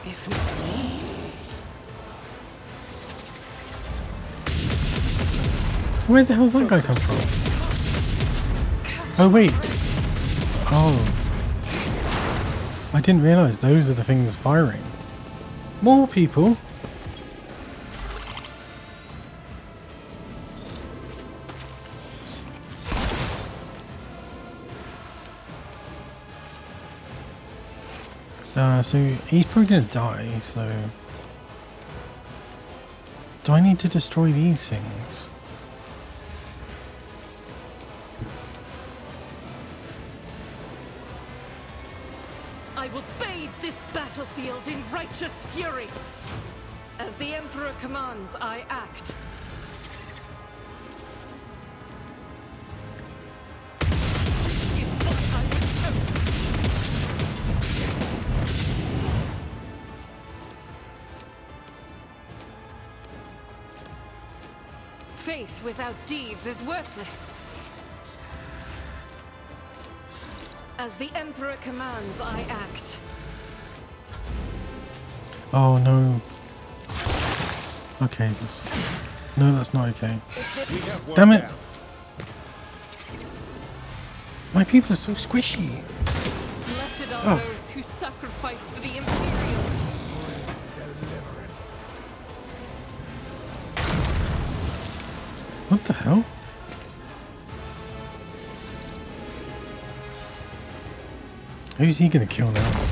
if not me? Where the hell did that guy come from? Oh, wait. Oh. I didn't realise those are the things firing. More people. So he's probably gonna die, so... Do I need to destroy these things? I will bathe this battlefield in righteous fury. As the Emperor commands, I act. This is what I was chosen. Faith without deeds is worthless. As the Emperor commands, I act. Oh no. Okay, no, that's not okay. Damn it! My people are so squishy. Blessed are those who sacrifice for the Imperial. What the hell? Who's he gonna kill now?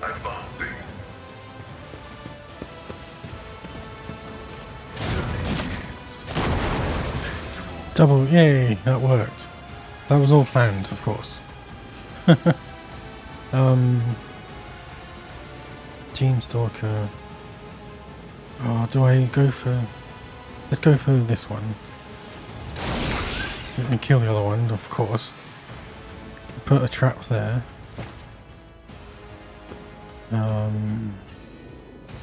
Advancing. Double, yay, that worked. That was all planned, of course. Gene Stalker. Oh, do I go for... Let's go for this one. Let me kill the other one, of course. Put a trap there.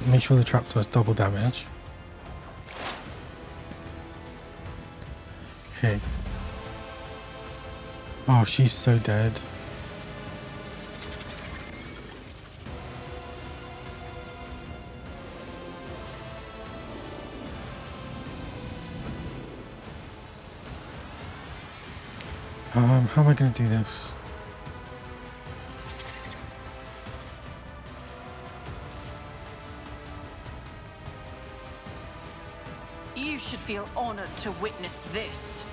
Make sure the trap does double damage. Okay. Oh, she's so dead. How am I going to do this? You should feel honored to witness this.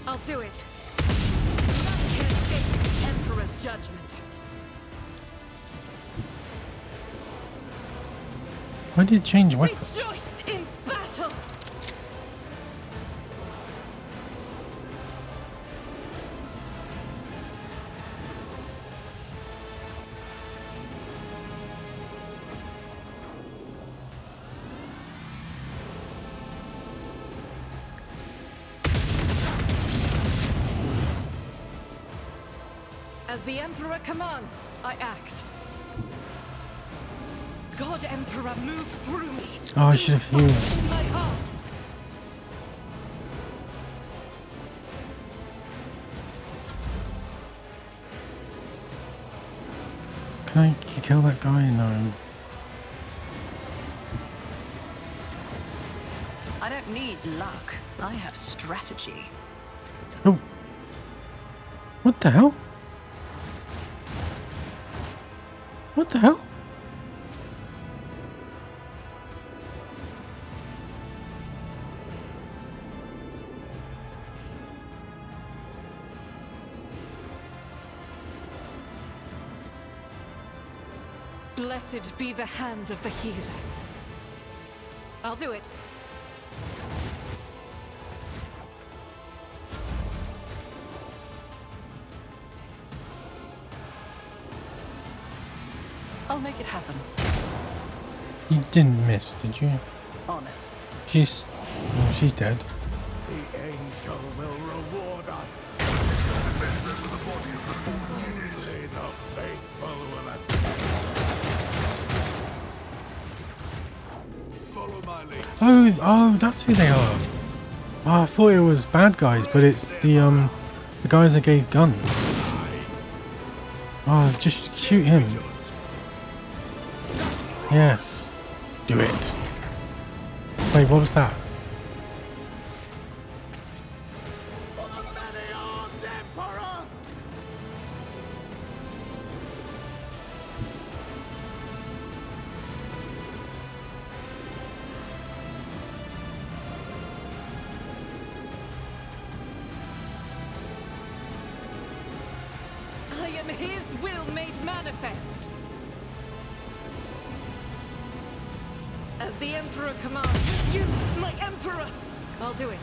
I'll do it. None can escape the Emperor's judgment. Why did it change weapon? Rejoice in battle! As the Emperor commands, I act. God Emperor, move through me. Oh, I should have healed. In my heart. Can I kill that guy? No. I don't need luck. I have strategy. Oh. What the hell? What the hell? Blessed be the hand of the healer. I'll do it. I'll make it happen. You didn't miss, did you? On it. She's dead. The angel will reward us. Only the faithful will escape. Follow my lead. Oh, that's who they are. Oh, I thought it was bad guys, but it's the guys that gave guns. Oh, just shoot him. Yes. Do it. Wait, what was that? I am his will made manifest. As the Emperor commands, you, my Emperor! I'll do it.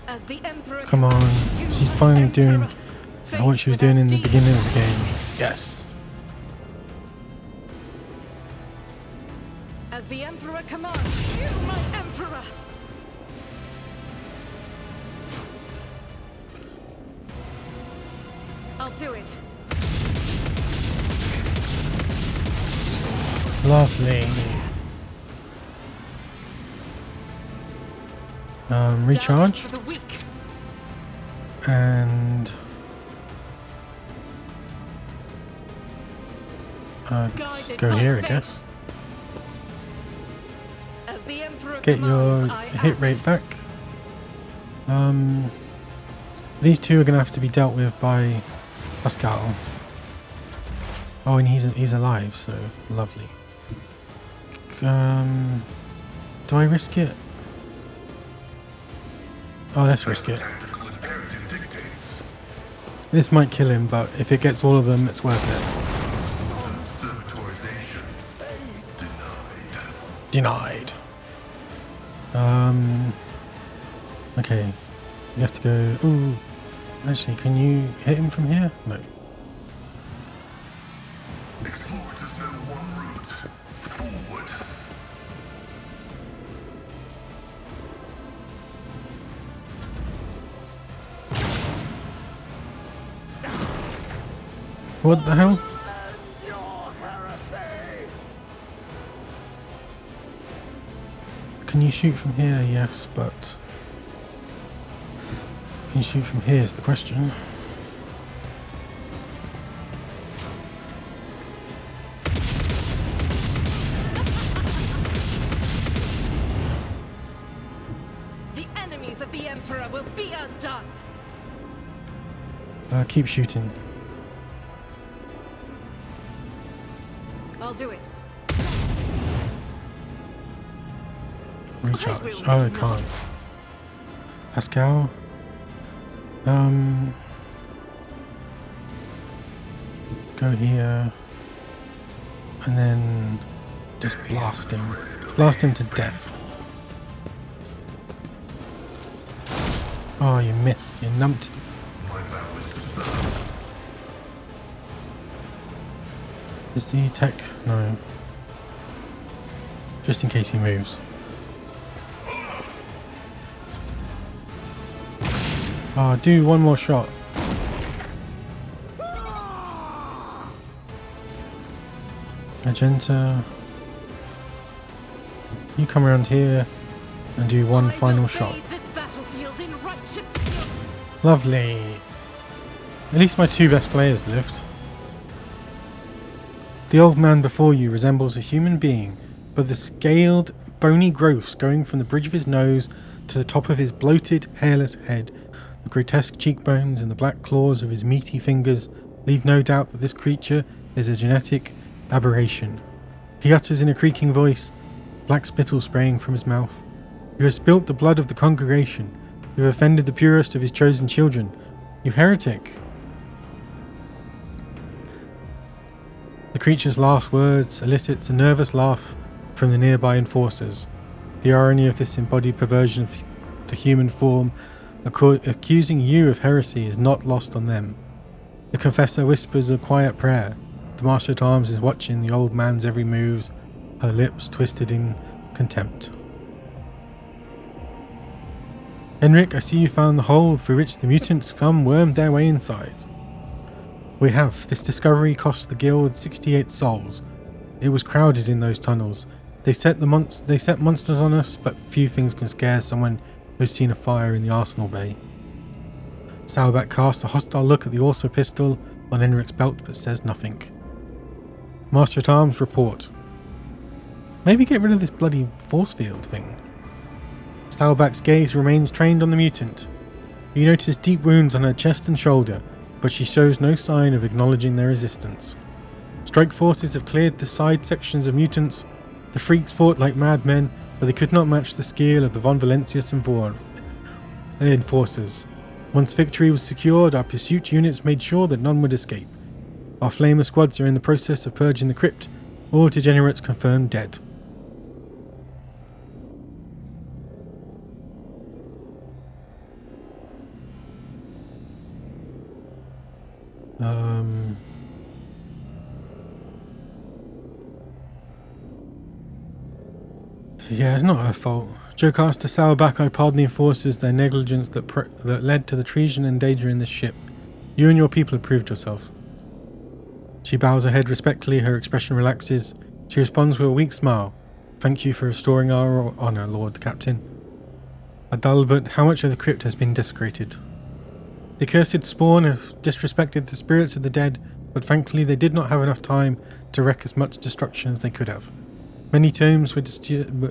As the Emperor Come on. commands, you, She's my finally Emperor. doing Faith what she was doing in the without beginning of the deeds. game. Yes. As the Emperor commands, you, my Emperor! I'll do it. Lovely. Recharge. Dance for the weak. And just go here, I guess. As the Emperor Get your commands, I hit act. rate back. These two are gonna have to be dealt with by Pascal. Oh, and he's alive, so lovely. Do I risk it? Oh, let's risk it. Tactical imperative dictates. This might kill him, but if it gets all of them, it's worth it. Servitorization denied. Denied. Okay. You have to go. Ooh. Actually, can you hit him from here? No. Explorers know one route. Forward. What the hell? Your heresy. Can you shoot from here? Yes, but can you shoot from here is the question. The enemies of the Emperor will be undone. Keep shooting. I'll do it. Recharge. Oh, I can't. Pascal. Go here. And then just blast him. Blast him to death. Oh, you missed. You numped him. My vow is to serve. Is the tech? No. Just in case he moves. Oh, do one more shot. Magenta. You come around here and do one final shot. This battlefield in righteous fury. Lovely. At least my two best players lived. The old man before you resembles a human being, but the scaled, bony growths going from the bridge of his nose to the top of his bloated, hairless head, the grotesque cheekbones and the black claws of his meaty fingers leave no doubt that this creature is a genetic aberration. He utters in a creaking voice, black spittle spraying from his mouth. You have spilt the blood of the congregation. You have offended the purest of his chosen children. You heretic. The creature's last words elicits a nervous laugh from the nearby enforcers. The irony of this embodied perversion of the human form, accusing you of heresy, is not lost on them. The confessor whispers a quiet prayer. The master at arms is watching the old man's every move, her lips twisted in contempt. Henrik, I see you found the hole through which the mutant scum wormed their way inside. We have. This discovery cost the guild 68 souls. It was crowded in those tunnels. They set monsters on us, but few things can scare someone who's seen a fire in the arsenal bay. Sauerback casts a hostile look at the auto pistol on Henrik's belt, but says nothing. Master at Arms, report. Maybe get rid of this bloody force field thing. Sauerback's gaze remains trained on the mutant. You notice deep wounds on her chest and shoulder, but she shows no sign of acknowledging their resistance. Strike forces have cleared the side sections of mutants. The freaks fought like madmen, but they could not match the skill of the Von Valencius enforcers. Once victory was secured, our pursuit units made sure that none would escape. Our flamer squads are in the process of purging the crypt. All degenerates confirmed dead. Yeah, it's not her fault. Joe cast to Sauerback, I pardon the enforcers their negligence that led to the treason and danger in this ship. You and your people have proved yourself. She bows her head respectfully, her expression relaxes. She responds with a weak smile. Thank you for restoring our honour, Lord Captain. Adalbert, how much of the crypt has been desecrated? The accursed spawn have disrespected the spirits of the dead, but thankfully they did not have enough time to wreak as much destruction as they could have. Many tombs were disturbed,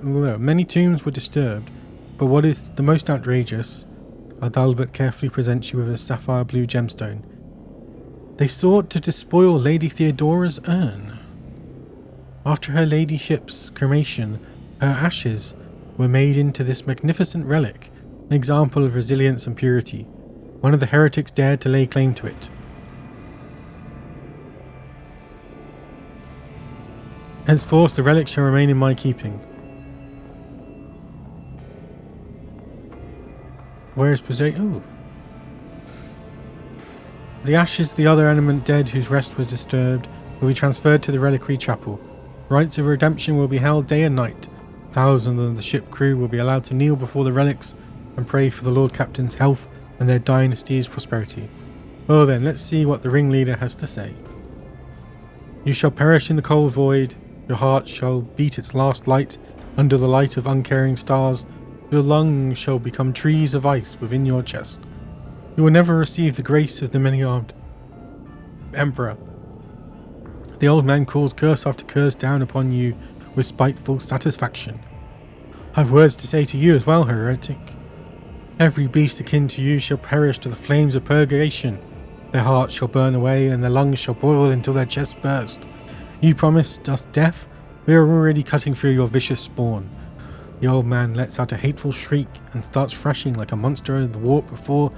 but what is the most outrageous, Adalbert carefully presents you with a sapphire blue gemstone. They sought to despoil Lady Theodora's urn. After her ladyship's cremation, her ashes were made into this magnificent relic, an example of resilience and purity. One of the heretics dared to lay claim to it. Henceforth, the relic shall remain in my keeping. Where is Posey? Ooh. The ashes of the other animate dead whose rest was disturbed will be transferred to the reliquary chapel. Rites of redemption will be held day and night. Thousands of the ship crew will be allowed to kneel before the relics and pray for the Lord Captain's health and their dynasty's prosperity. Well then, let's see what the ringleader has to say. You shall perish in the cold void. Your heart shall beat its last light under the light of uncaring stars. Your lungs shall become trees of ice within your chest. You will never receive the grace of the many-armed Emperor. The old man calls curse after curse down upon you with spiteful satisfaction. I have words to say to you as well, heretic. Every beast akin to you shall perish to the flames of purgation. Their hearts shall burn away and their lungs shall boil until their chests burst. You promised us death? We are already cutting through your vicious spawn. The old man lets out a hateful shriek and starts thrashing like a monster of the warp before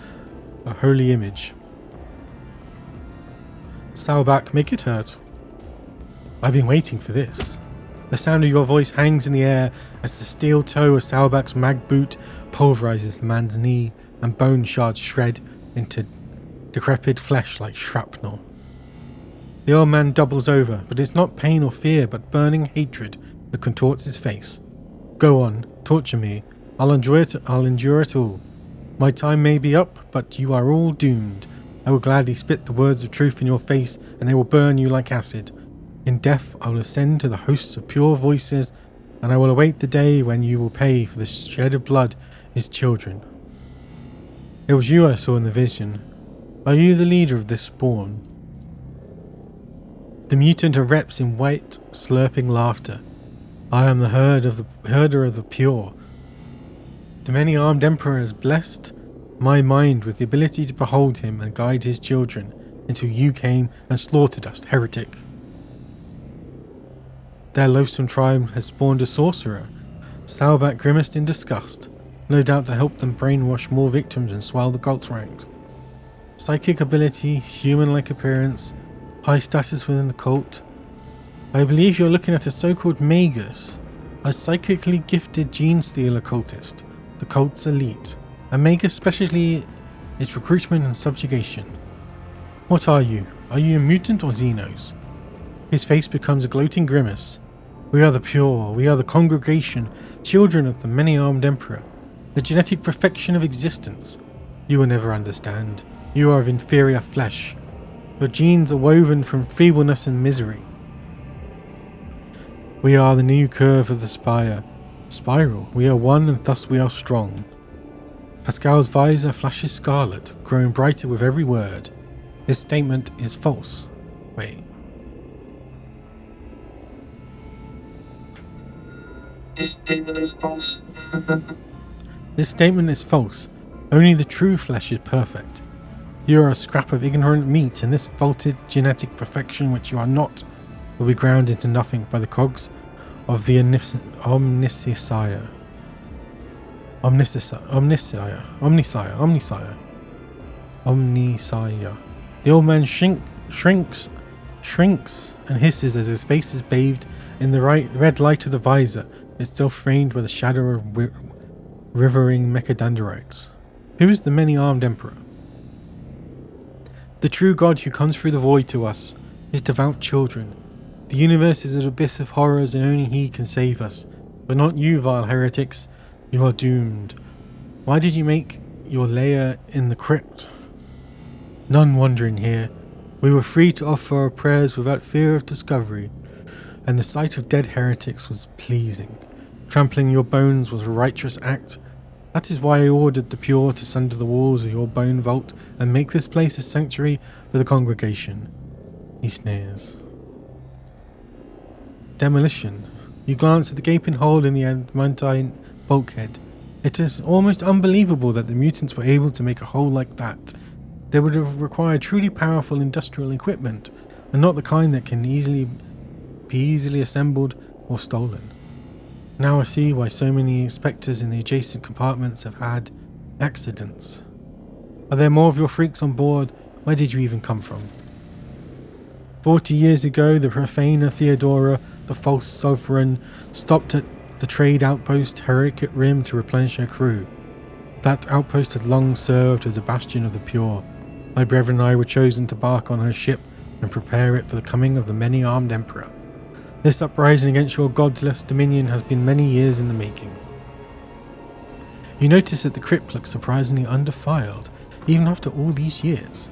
a holy image. Sauerback, make it hurt. I've been waiting for this. The sound of your voice hangs in the air as the steel toe of Sauerback's mag boot pulverizes the man's knee and bone shards shred into decrepit flesh like shrapnel. The old man doubles over, but it's not pain or fear, but burning hatred that contorts his face. Go on, torture me. I'll endure it all. My time may be up, but you are all doomed. I will gladly spit the words of truth in your face, and they will burn you like acid. In death, I will ascend to the hosts of pure voices, and I will await the day when you will pay for the shed of blood his children. It was you I saw in the vision. Are you the leader of this spawn? The mutant erupts in white, slurping laughter. I am the herder of the pure. The many-armed emperor has blessed my mind with the ability to behold him and guide his children until you came and slaughtered us, heretic. Their loathsome tribe has spawned a sorcerer. Salbat grimaced in disgust, no doubt to help them brainwash more victims and swell the cult's ranks. Psychic ability, human-like appearance, high status within the cult. I believe you're looking at a so-called Magus, a psychically gifted gene-stealer cultist, the cult's elite. A Magus specialty is recruitment and subjugation. What are you? Are you a mutant or Xenos? His face becomes a gloating grimace. We are the pure, we are the congregation, children of the many-armed emperor, the genetic perfection of existence. You will never understand. You are of inferior flesh. Your genes are woven from feebleness and misery. We are the new curve of the spiral. We are one and thus we are strong. Pascal's visor flashes scarlet, growing brighter with every word. This statement is false. Wait. This statement is false. This statement is false. Only the true flesh is perfect. You are a scrap of ignorant meat, and this vaulted genetic perfection which you are not will be ground into nothing by the cogs of the Omnisire. The old man shrinks and hisses as his face is bathed in the red light of the visor, itself framed by the shadow of rivering mechadendrites. Who is the many-armed emperor? The true God who comes through the void to us, his devout children. The universe is an abyss of horrors and only he can save us. But not you, vile heretics. You are doomed. Why did you make your lair in the crypt? None wandering here. We were free to offer our prayers without fear of discovery, and the sight of dead heretics was pleasing. Trampling your bones was a righteous act. That is why I ordered the pure to sunder the walls of your bone vault and make this place a sanctuary for the congregation. He sneers. Demolition. You glance at the gaping hole in the adamantine bulkhead. It is almost unbelievable that the mutants were able to make a hole like that. They would have required truly powerful industrial equipment, and not the kind that can be easily assembled or stolen. Now I see why so many inspectors in the adjacent compartments have had accidents. Are there more of your freaks on board? Where did you even come from? 40 years ago, the profaner Theodora, the false sovereign, stopped at the trade outpost Herricket Rim to replenish her crew. That outpost had long served as a bastion of the pure. My brethren and I were chosen to embark on her ship and prepare it for the coming of the many-armed emperor. This uprising against your godless dominion has been many years in the making. You notice that the crypt looks surprisingly undefiled, even after all these years.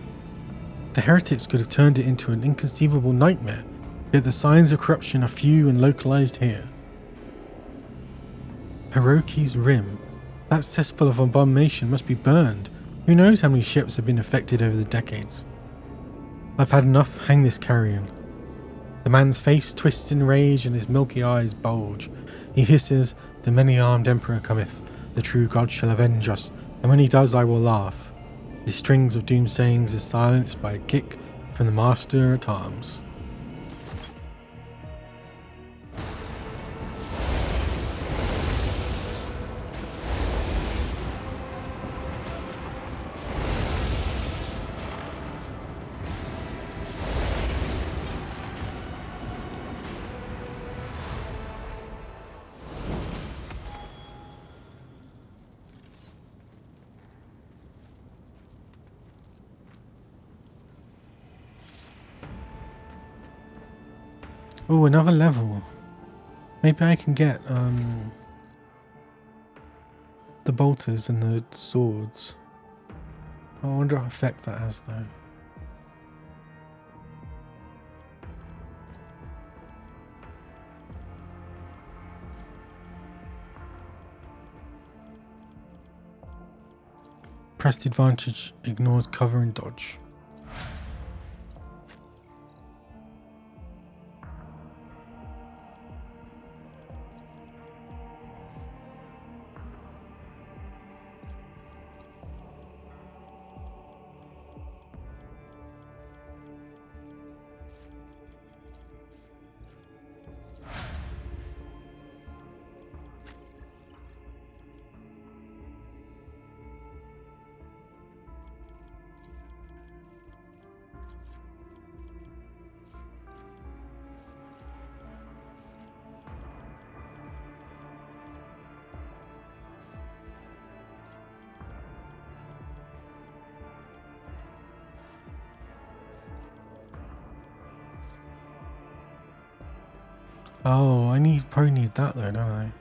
The heretics could have turned it into an inconceivable nightmare, yet the signs of corruption are few and localized here. Hiroki's Rim. That cesspool of abomination must be burned. Who knows how many ships have been affected over the decades. I've had enough. Hang this carrion. The man's face twists in rage and his milky eyes bulge. He hisses, "The many-armed emperor cometh. The true God shall avenge us, and when he does I will laugh." His strings of doomsayings is silenced by a kick from the master at arms. Oh, another level. Maybe I can get the bolters and the swords. I wonder what effect that has though. Pressed advantage ignores cover and dodge. Oh, probably need that though, don't I?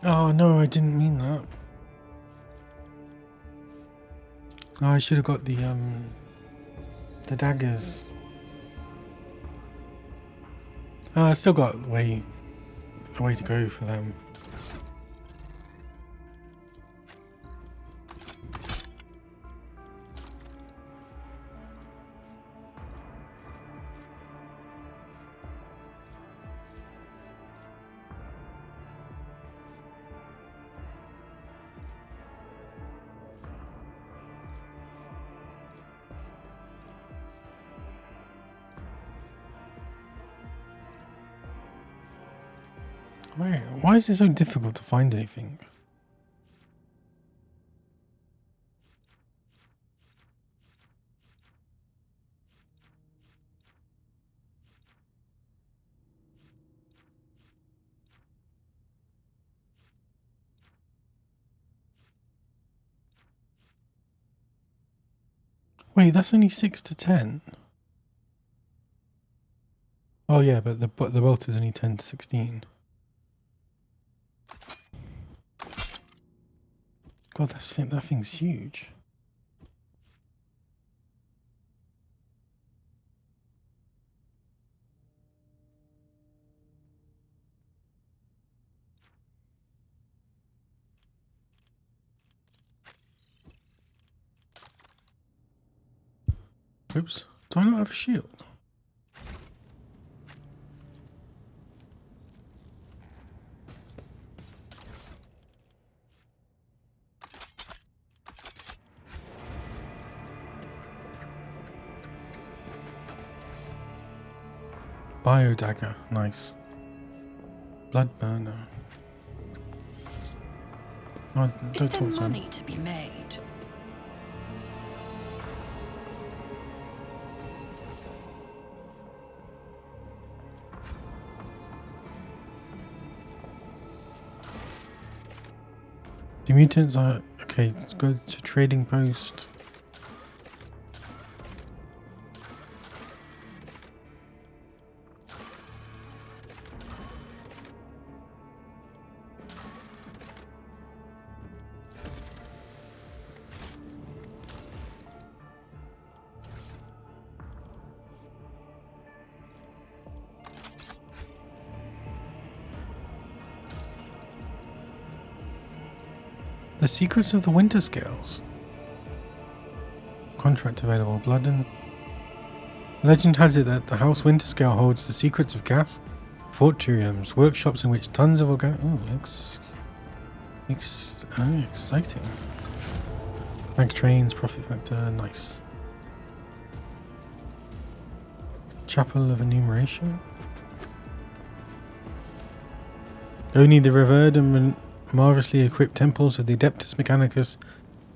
Oh no, I didn't mean that. Oh, I should have got the daggers. Oh, I still got a way to go for them. Wait, why is it so difficult to find anything? Wait, that's only 6 to 10. Oh yeah, but the bolt is only 10 to 16. God, that thing's huge. Oops. Do I not have a shield? Bio dagger, nice. Blood burner. Oh, don't Is there talk to him. money to be made? The mutants are okay. Let's go to trading post. The Secrets of the Winter Scales. Contract available. Blood and... Legend has it that the House Winter Scale holds the secrets of gas, forturiums, workshops in which tons of organic... Oh, exciting. Bank trains, profit factor, nice. Chapel of Enumeration. Only the revered and marvelously equipped temples of the Adeptus Mechanicus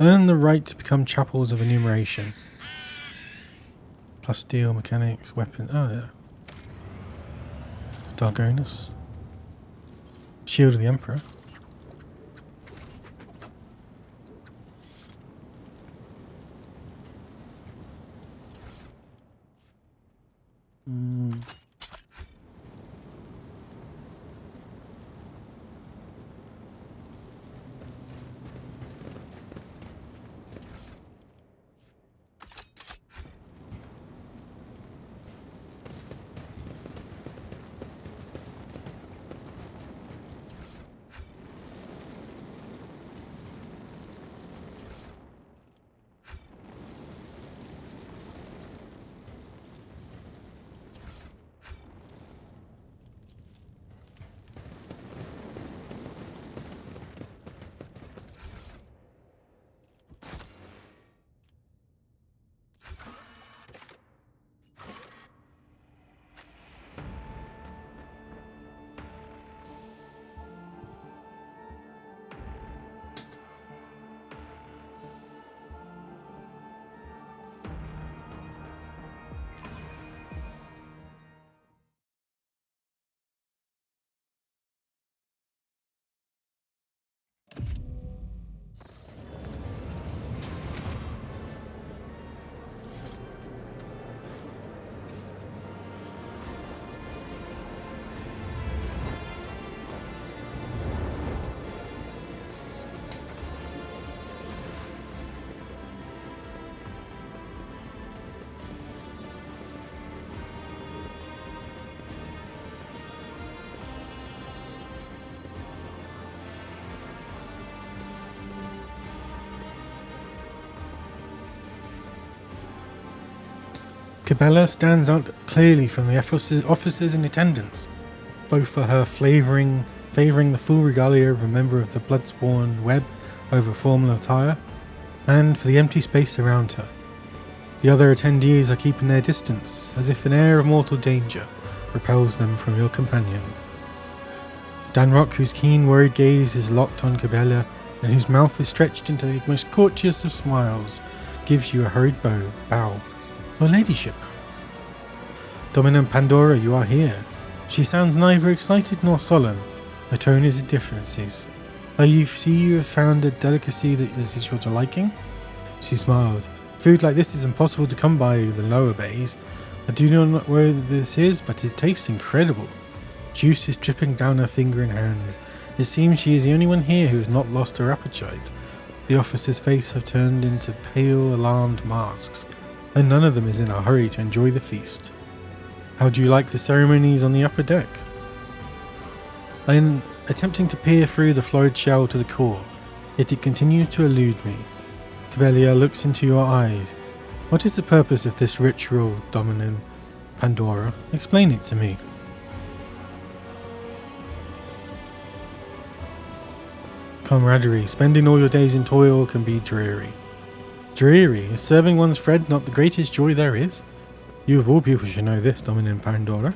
earn the right to become chapels of enumeration. Plus steel, mechanics, weapons. Oh, yeah. Dargonus. Shield of the Emperor. Cabela stands out clearly from the officers in attendance, both for her favouring the full regalia of a member of the Bloodsworn Web over formal attire, and for the empty space around her. The other attendees are keeping their distance, as if an air of mortal danger repels them from your companion. Danrock, whose keen, worried gaze is locked on Cabela, and whose mouth is stretched into the most courteous of smiles, gives you a hurried bow. Your ladyship. Dominant Pandora, you are here. She sounds neither excited nor solemn. Her tone is indifferences. You have found a delicacy that is your liking? She smiled. Food like this is impossible to come by in the lower bays. I do not know where this is, but it tastes incredible. Juice is dripping down her finger and hands. It seems she is the only one here who has not lost her appetite. The officers' faces have turned into pale, alarmed masks, and none of them is in a hurry to enjoy the feast. How do you like the ceremonies on the upper deck? I am attempting to peer through the florid shell to the core, yet it continues to elude me. Cabela looks into your eyes. What is the purpose of this ritual, Dominant Pandora? Explain it to me. Camaraderie. Spending all your days in toil can be dreary. Dreary? Is serving one's friend not the greatest joy there is? You of all people should know this, Dominant Pandora.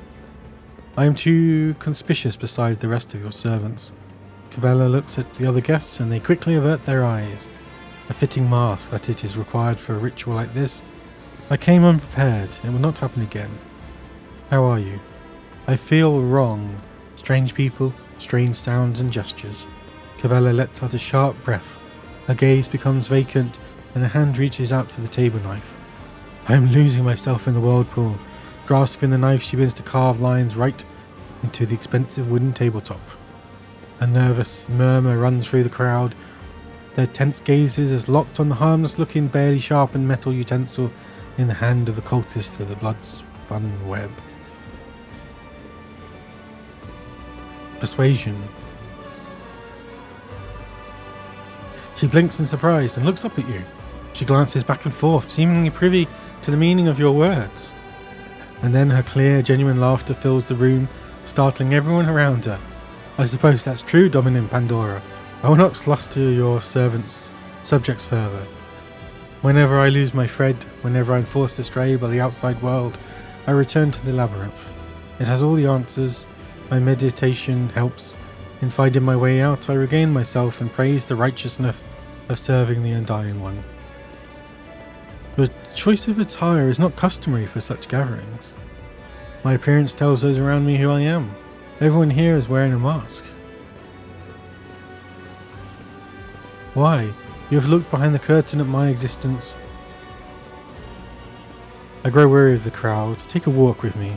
I am too conspicuous beside the rest of your servants. Cabela looks at the other guests, and they quickly avert their eyes. A fitting mask that it is required for a ritual like this. I came unprepared. It will not happen again. How are you? I feel wrong. Strange people, strange sounds and gestures. Cabela lets out a sharp breath. Her gaze becomes vacant, and her hand reaches out for the table knife. I am losing myself in the whirlpool. Grasping the knife, she begins to carve lines right into the expensive wooden tabletop. A nervous murmur runs through the crowd. Their tense gazes is locked on the harmless-looking, barely sharpened metal utensil in the hand of the cultist of the blood-spun web. Persuasion. She blinks in surprise and looks up at you. She glances back and forth, seemingly privy to the meaning of your words. And then her clear, genuine laughter fills the room, startling everyone around her. I suppose that's true, Dominant Pandora. I will not fluster your subjects further. Whenever I lose my thread, whenever I am forced astray by the outside world, I return to the labyrinth. It has all the answers. My meditation helps. In finding my way out, I regain myself and praise the righteousness of serving the Undying One. Your choice of attire is not customary for such gatherings. My appearance tells those around me who I am. Everyone here is wearing a mask. Why? You have looked behind the curtain at my existence. I grow weary of the crowd. Take a walk with me.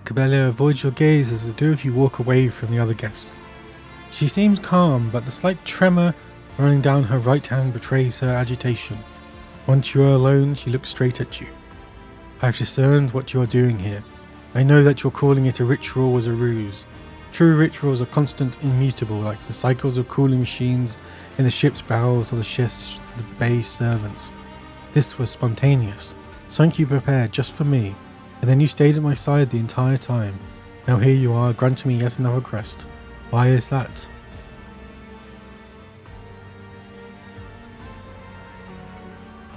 Cabela avoids your gaze as the two of you walk away from the other guests. She seems calm, but the slight tremor running down her right hand betrays her agitation. Once you are alone, she looks straight at you. I have discerned what you are doing here. I know that your calling it a ritual was a ruse. True rituals are constant, immutable, like the cycles of cooling machines in the ship's bowels or the shifts of the bay's servants. This was spontaneous, something you prepared just for me. And then you stayed at my side the entire time. Now here you are, granting me yet another quest. Why is that?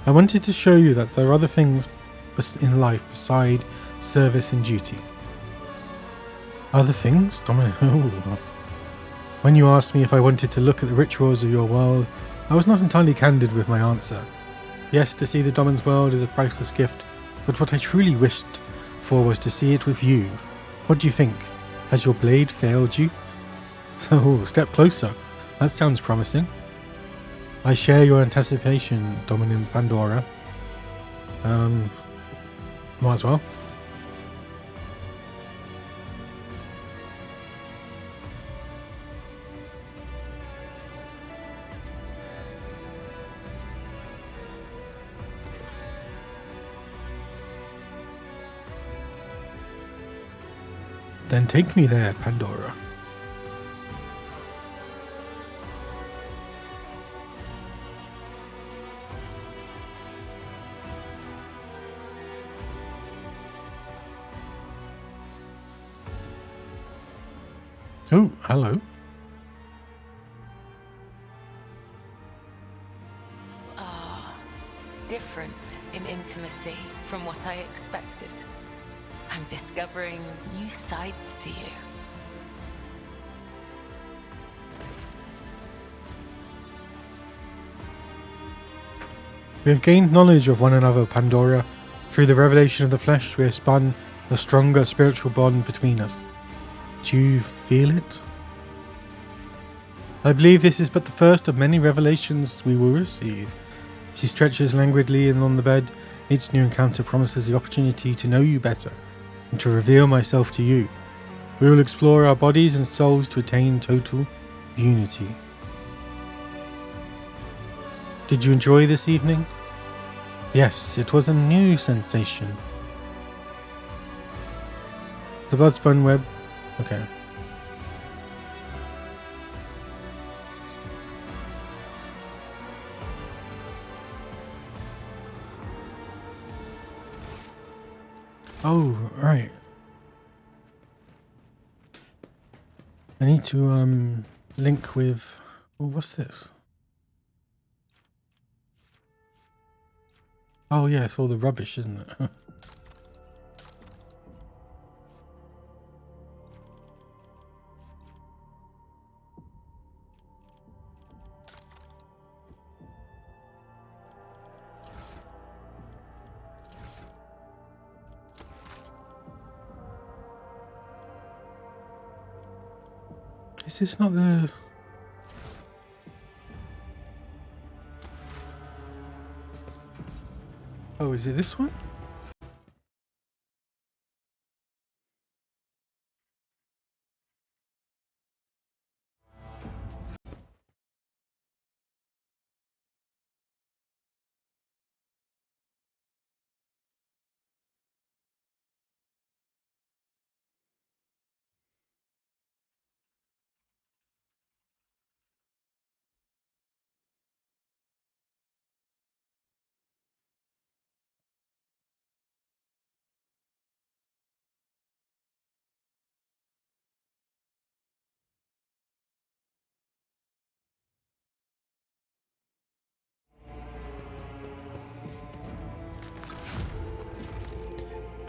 I wanted to show you that there are other things in life beside service and duty. Other things? When you asked me if I wanted to look at the rituals of your world, I was not entirely candid with my answer. Yes, to see the Domin's world is a priceless gift, but what I truly wished for was to see it with you. What do you think? Has your blade failed you? Oh, step closer. That sounds promising. I share your anticipation, Dominant Pandora. Might as well. Then take me there, Pandora. Oh, hello. Different in intimacy from what I expected. I'm discovering new sides to you. We have gained knowledge of one another, Pandora. Through the revelation of the flesh, we have spun a stronger spiritual bond between us. Do you feel it? I believe this is but the first of many revelations we will receive. She stretches languidly on the bed. Each new encounter promises the opportunity to know you better and to reveal myself to you. We will explore our bodies and souls to attain total unity. Did you enjoy this evening? Yes, it was a new sensation. The blood-spun web. Okay. Oh, right. I need to link with. Oh, what's this? Oh yeah, it's all the rubbish, isn't it? Is this not the... Oh, is it this one?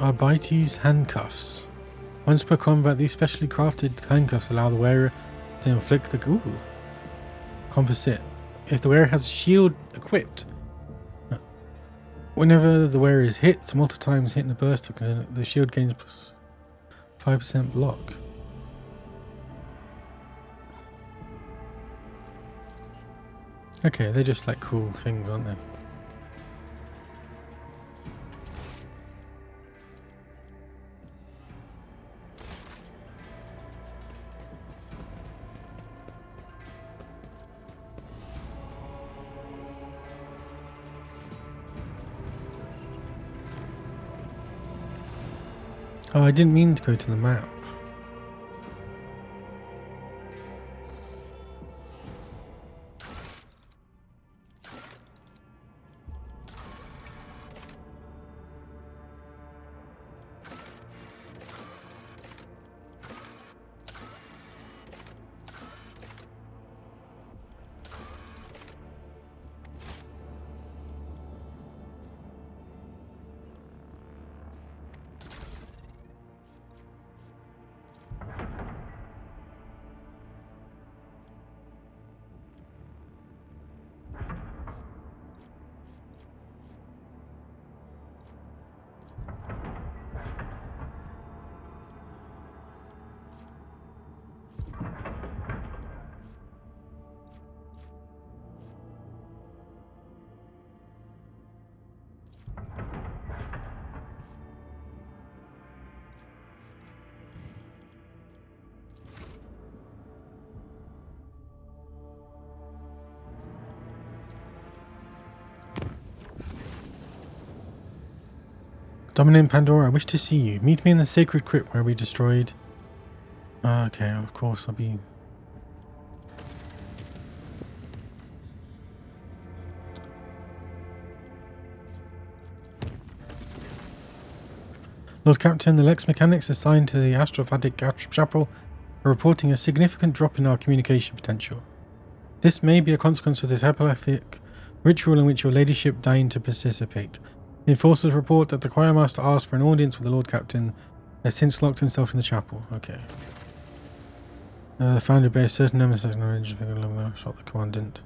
Arbites handcuffs. Once per combat, these specially crafted handcuffs allow the wearer to inflict the composite. If the wearer has a shield equipped, whenever the wearer is hit, multiple times hitting a burst, the shield gains plus 5% block. Okay, they're just like cool things, aren't they? Oh, I didn't mean to go to the map. Dominant Pandora, I wish to see you. Meet me in the sacred crypt where we destroyed Okay, of course I'll be... Lord Captain, the Lex mechanics assigned to the Astrophatic Chapel are reporting a significant drop in our communication potential. This may be a consequence of the telepathic ritual in which your ladyship deigned to participate. The enforcers report that the choir master asked for an audience with the Lord Captain, has since locked himself in the chapel. Okay. Founded by a certain nemesis shot the commandant.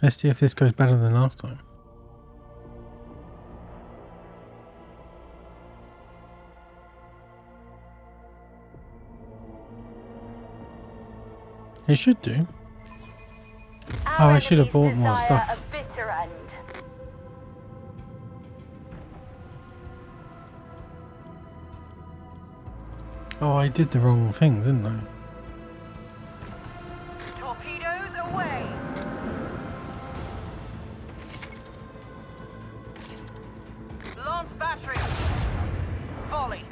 Let's see if this goes better than last time. It should do. Oh, I should have bought more stuff. Oh, I did the wrong thing, didn't I? Torpedoes away! Launch battery! Volley!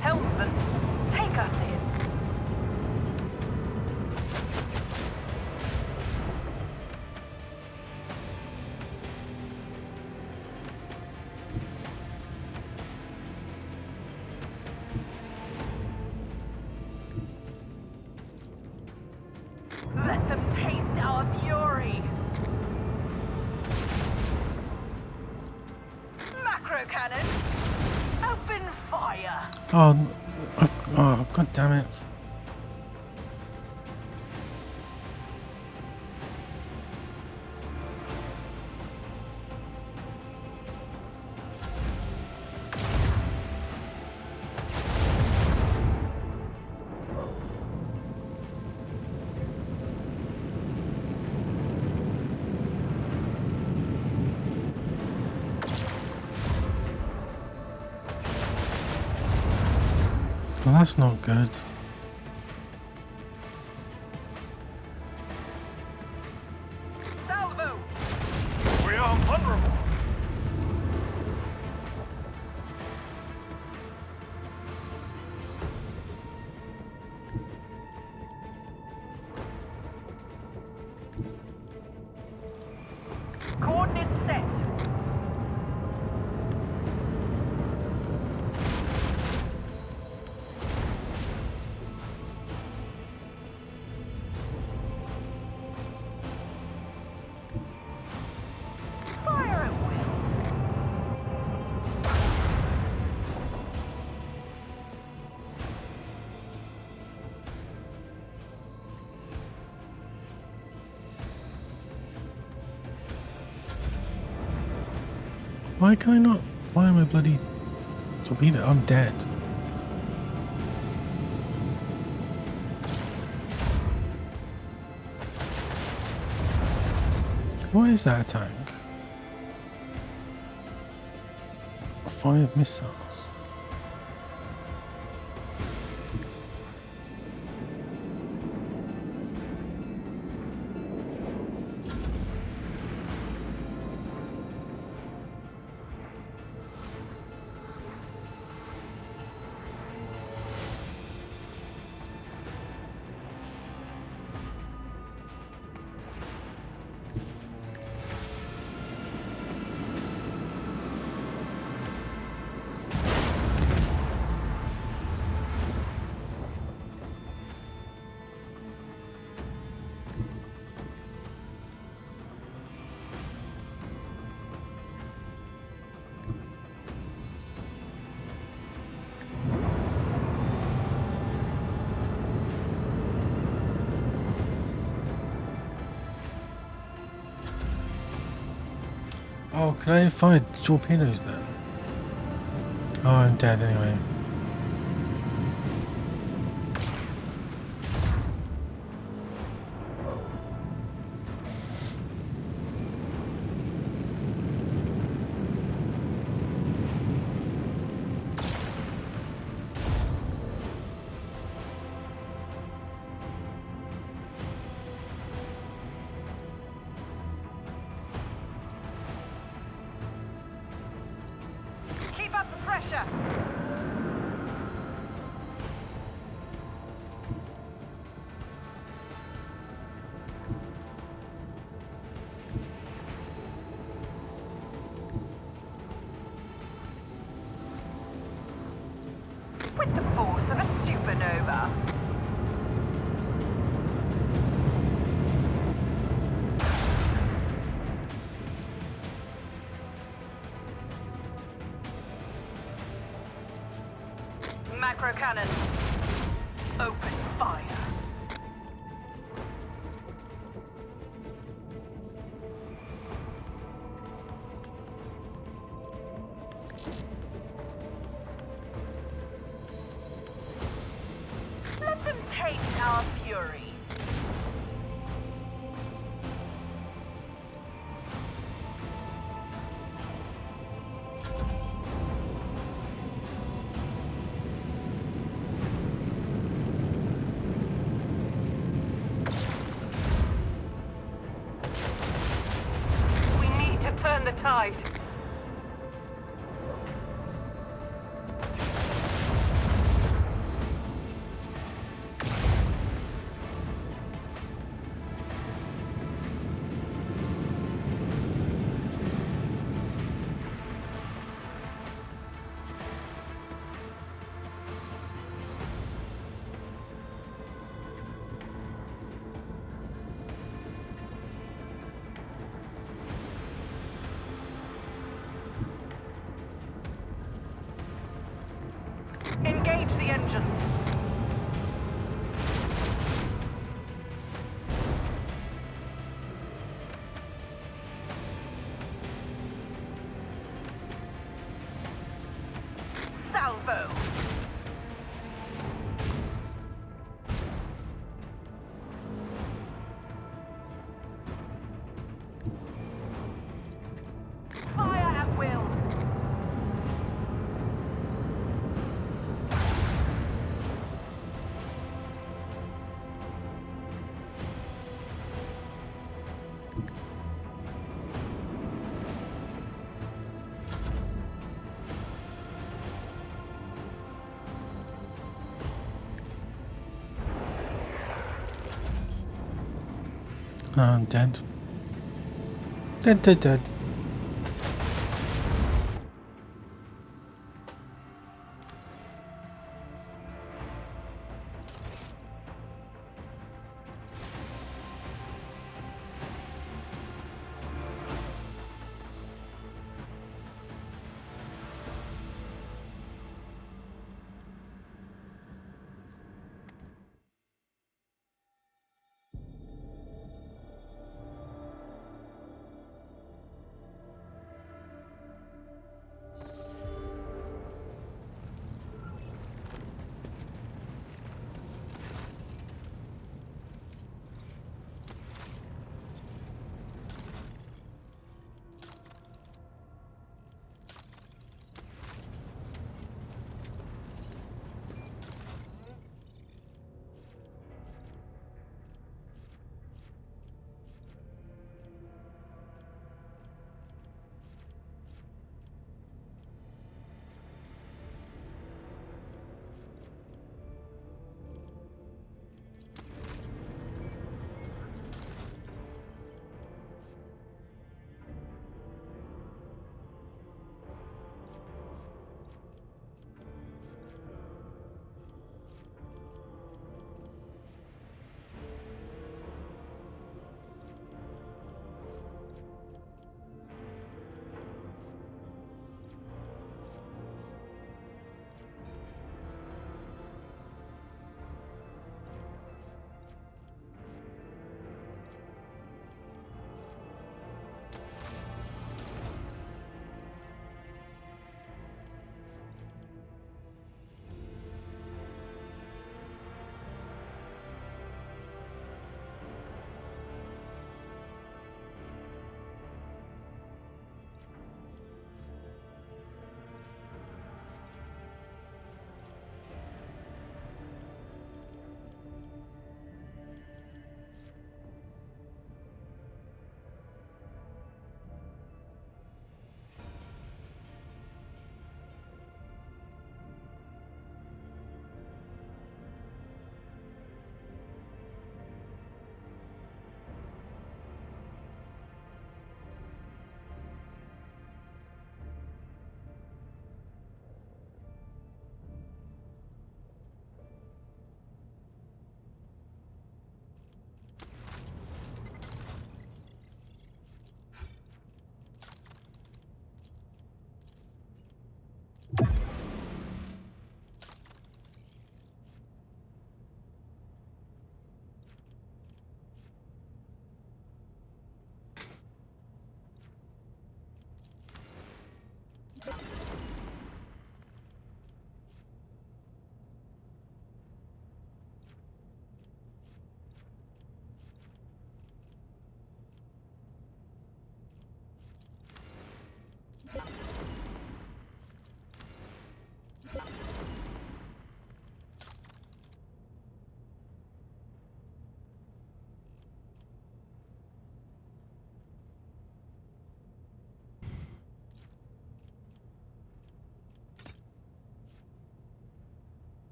Helmsman, take us in! Let them taste our fury! Macro cannon! Open fire! Oh, god damn it. Well, that's not good. Salvo! We are vulnerable. Coordinates set. Fire at will. Why can I not fire my bloody torpedo? I'm dead. Why is that attack? 5 missiles. Oh, can I fire torpedoes then? Oh, I'm dead anyway. Keep up the pressure! With the force of a supernova. Macro cannon. Open fire. Let them taste our fury. We need to turn the tide. Engage the engines. Salvo. Fire at will. Oh, I'm dead. Dead.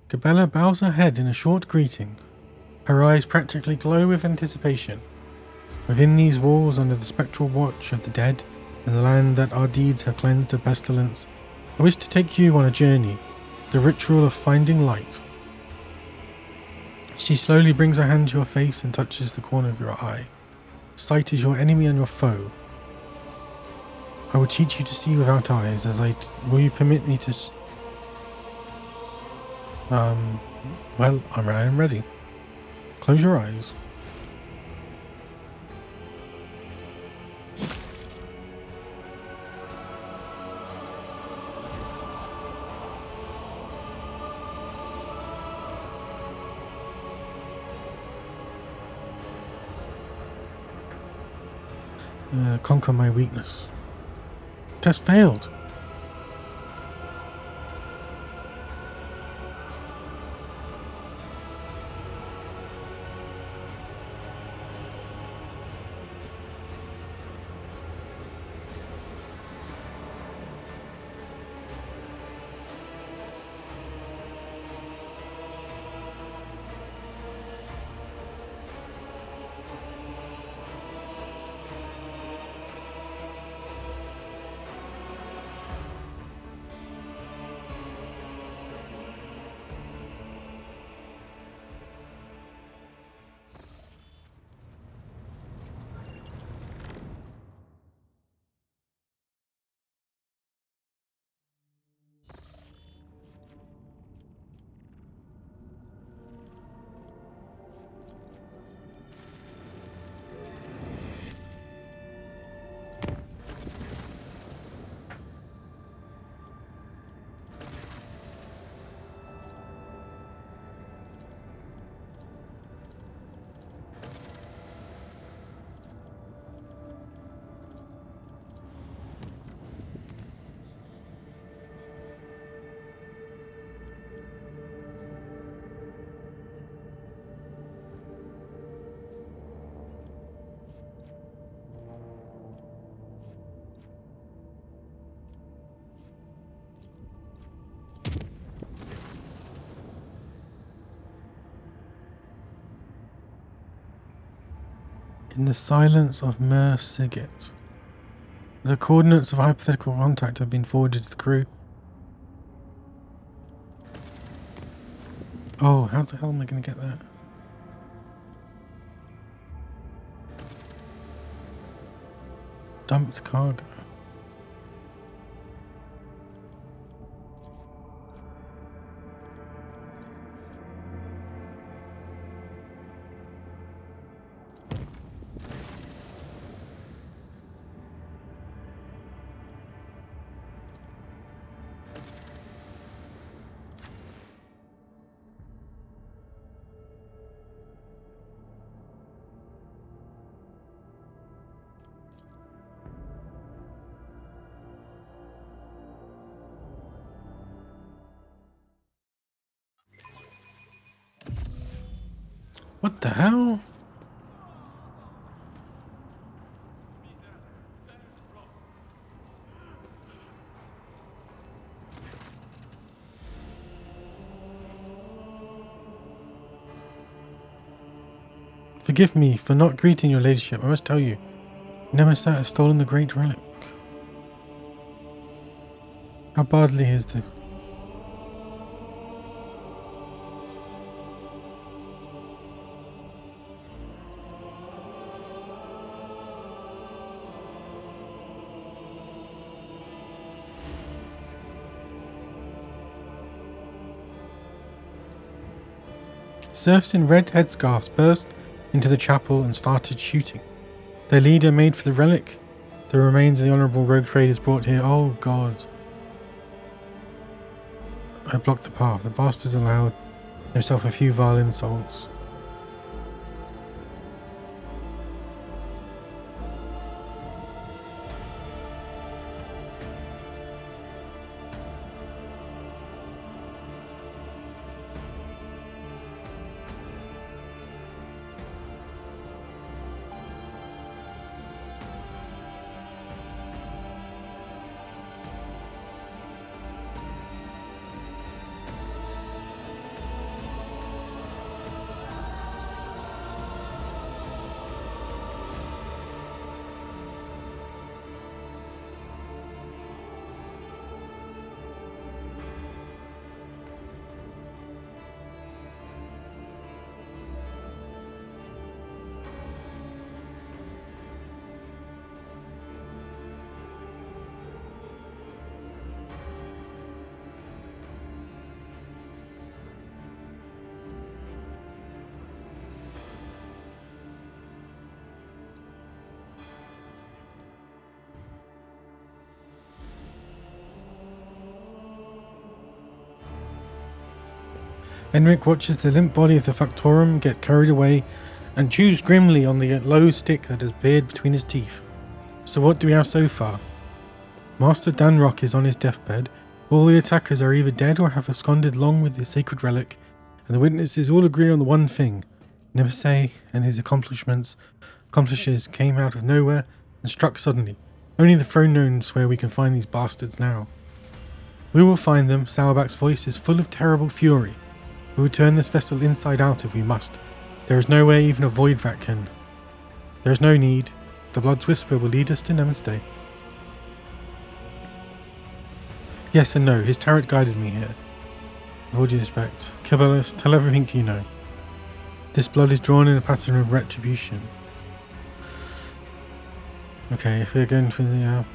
Gabella bows her head in a short greeting. Her eyes practically glow with anticipation. Within these walls, under the spectral watch of the dead, and the land that our deeds have cleansed of pestilence, I wish to take you on a journey, the ritual of finding light. She slowly brings her hand to your face and touches the corner of your eye. Sight is your enemy and your foe. I will teach you to see without eyes, will you permit me to well, I am ready. Close your eyes. Conquer my weakness. Test failed. In the silence of Mer Sigit, the coordinates of hypothetical contact have been forwarded to the crew. Oh, how the hell am I going to get that? Dumped cargo. What the hell? Forgive me for not greeting your ladyship. I must tell you, Nemesis has stolen the great relic. How badly is the... Serfs in red headscarves burst into the chapel and started shooting. Their leader made for the relic. The remains of the honourable rogue traders brought here. Oh god. I blocked the path. The bastard's allowed himself a few vile insults. Enric watches the limp body of the Factorum get carried away and chews grimly on the low stick that has appeared between his teeth. So what do we have so far? Master Danrock is on his deathbed. All the attackers are either dead or have absconded along with the sacred relic, and the witnesses all agree on the one thing. Nemesis and his accomplishers came out of nowhere and struck suddenly. Only the throne knows where we can find these bastards now. We will find them. Sauerback's voice is full of terrible fury. We will turn this vessel inside out if we must. There is no way even a void rat can. There is no need. The Blood's Whisper will lead us to Nemesis. Yes and no. His tarot guided me here. With all due respect, Cabellus, tell everything you know. This blood is drawn in a pattern of retribution. Okay, if we're going for the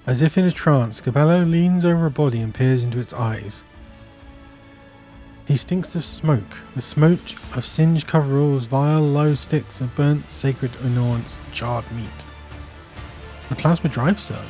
As if in a trance, Cabello leans over a body and peers into its eyes. He stinks of smoke, the smoke of singed coveralls, vile low sticks of burnt sacred anoints, charred meat. The plasma drive cell.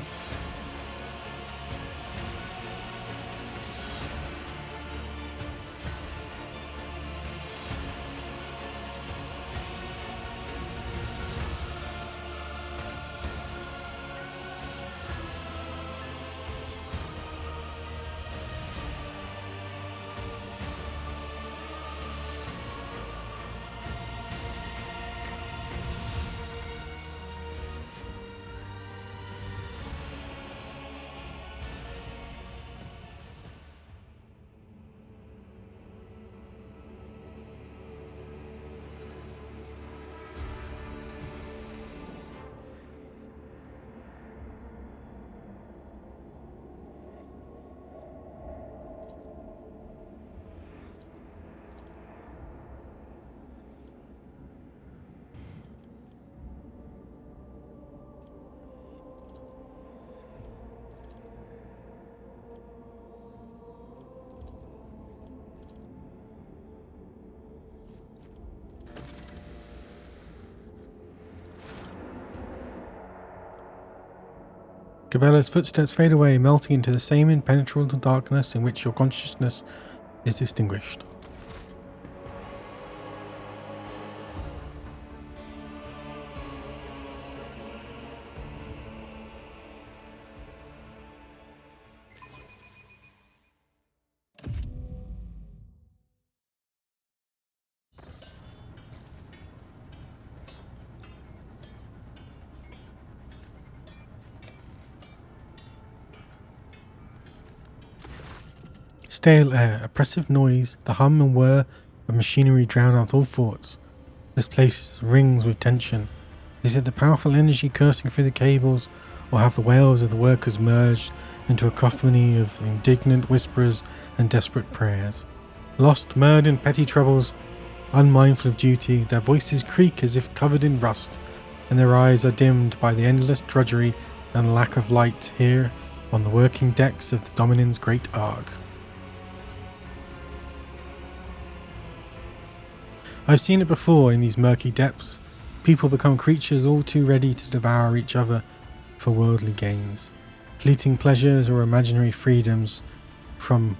Cabela's footsteps fade away, melting into the same impenetrable darkness in which your consciousness is extinguished. Stale air, oppressive noise, the hum and whir of machinery drown out all thoughts. This place rings with tension. Is it the powerful energy coursing through the cables, or have the wails of the workers merged into a cacophony of indignant whisperers and desperate prayers? Lost, mired in petty troubles, unmindful of duty, their voices creak as if covered in rust, and their eyes are dimmed by the endless drudgery and lack of light here on the working decks of the Dominion's great Ark. I've seen it before in these murky depths. People become creatures all too ready to devour each other for worldly gains, fleeting pleasures or imaginary freedoms from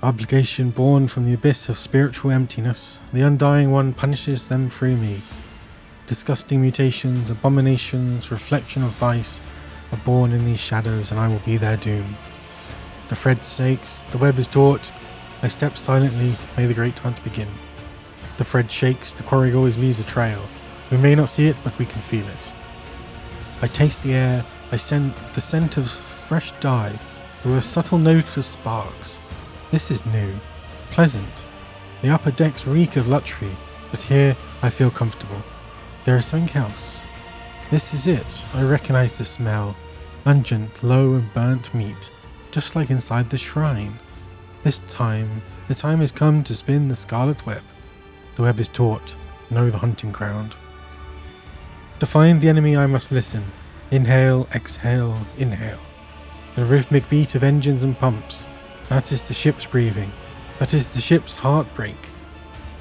obligation born from the abyss of spiritual emptiness. The Undying One punishes them through me. Disgusting mutations, abominations, reflection of vice are born in these shadows, and I will be their doom. The thread shakes, the web is taut. I step silently, may the great hunt begin. The thread shakes, the quarry always leaves a trail. We may not see it, but we can feel it. I taste the air, I scent the scent of fresh dye, with a subtle note of sparks. This is new, pleasant. The upper decks reek of luxury, but here I feel comfortable. There is something else. This is it. I recognize the smell. Ungent, low and burnt meat, just like inside the shrine. This time, the time has come to spin the scarlet web. The web is taut, know the hunting ground. To find the enemy I must listen. Inhale, exhale, inhale. The rhythmic beat of engines and pumps. That is the ship's breathing. That is the ship's heartbreak.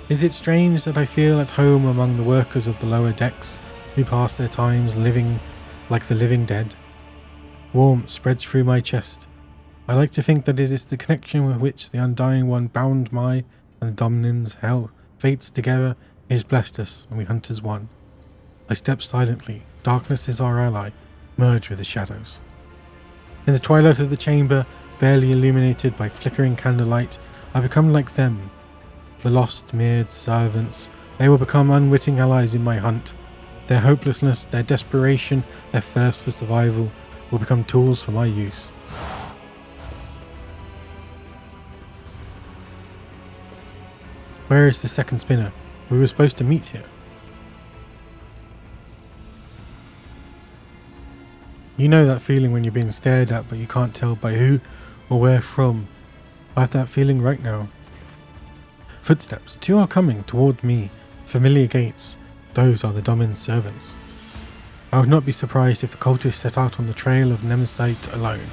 Is it strange that I feel at home among the workers of the lower decks, who pass their times living like the living dead. Warmth spreads through my chest. I like to think that it is the connection with which the Undying One bound my and the Dominion's hell fates together. He has blessed us, and we hunt as one. I step silently. Darkness is our ally, merge with the shadows. In the twilight of the chamber, barely illuminated by flickering candlelight, I become like them. The lost, mirrored servants. They will become unwitting allies in my hunt. Their hopelessness, their desperation, their thirst for survival will become tools for my use. Where is the second spinner? We were supposed to meet here. You know that feeling when you're being stared at but you can't tell by who or where from. I have that feeling right now. Footsteps. 2 are coming toward me. Familiar gates. Those are the Domin's servants. I would not be surprised if the cultists set out on the trail of Nemesite alone.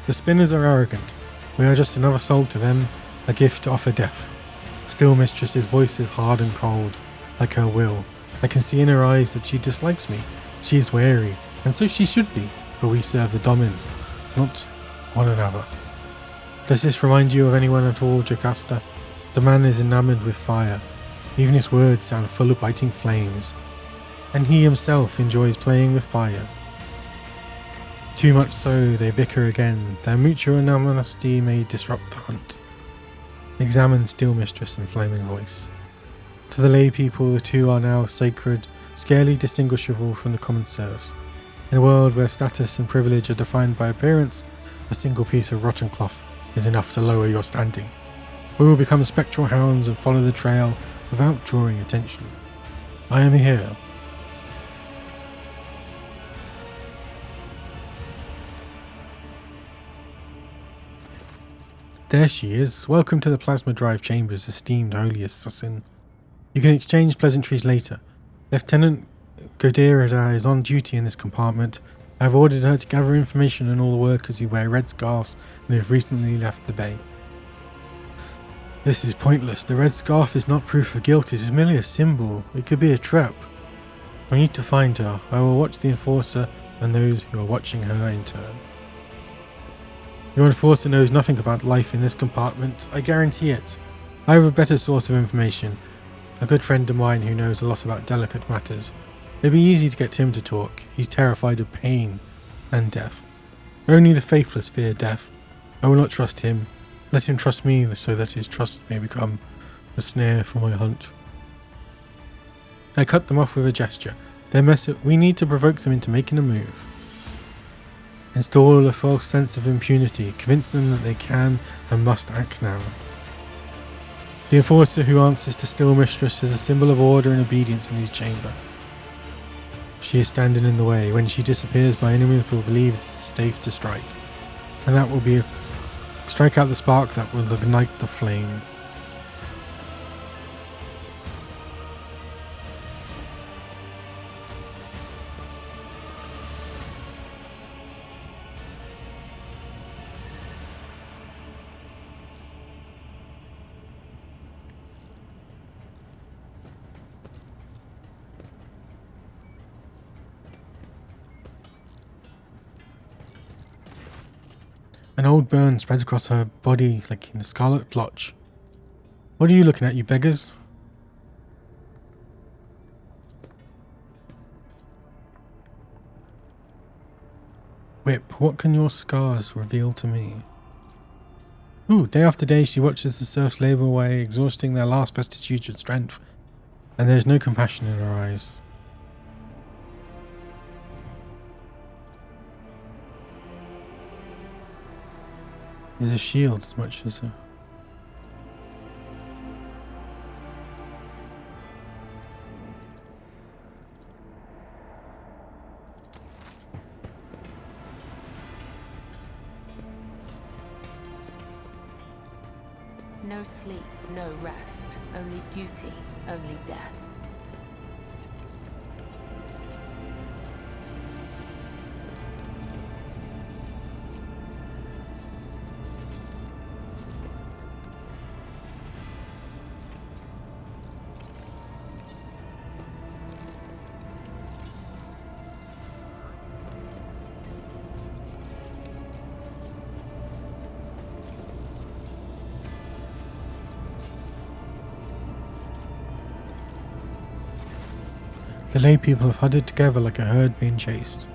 The spinners are arrogant. We are just another soul to them, a gift to offer death. Still Mistress's voice is hard and cold, like her will. I can see in her eyes that she dislikes me. She is wary, and so she should be, but we serve the Domin, not one another. Does this remind you of anyone at all, Jocasta? The man is enamored with fire. Even his words sound full of biting flames. And he himself enjoys playing with fire. Too much so, they bicker again. Their mutual animosity may disrupt the hunt. Examine Steel Mistress and Flaming Voice. To the lay people, the 2 are now sacred, scarcely distinguishable from the common serfs. In a world where status and privilege are defined by appearance, a single piece of rotten cloth is enough to lower your standing. We will become spectral hounds and follow the trail without drawing attention. I am here. There she is. Welcome to the Plasma Drive Chambers, esteemed holy assassin. You can exchange pleasantries later. Lieutenant Godirida is on duty in this compartment. I have ordered her to gather information on all the workers who wear red scarves and who have recently left the bay. This is pointless. The red scarf is not proof of guilt. It is merely a symbol. It could be a trap. I need to find her. I will watch the Enforcer and those who are watching her in turn. Your Enforcer knows nothing about life in this compartment. I guarantee it. I have a better source of information. A good friend of mine who knows a lot about delicate matters. It'd be easy to get him to talk. He's terrified of pain and death. Only the faithless fear death. I will not trust him. Let him trust me so that his trust may become a snare for my hunt. I cut them off with a gesture. We need to provoke them into making a move. Install a false sense of impunity. Convince them that they can and must act now. The Enforcer who answers to Steel Mistress is a symbol of order and obedience in his chamber. She is standing in the way. When she disappears, my enemies will believe it is safe to strike. And that will be strike out the spark that will ignite the flame. An old burn spreads across her body like in a scarlet blotch. What are you looking at, you beggars? Whip, what can your scars reveal to me? Ooh, day after day she watches the serfs labour away, exhausting their last vestige of strength, and there is no compassion in her eyes. There's a shield as much as a... No sleep, no rest, only duty, only death. The lay people have huddled together like a herd being chased.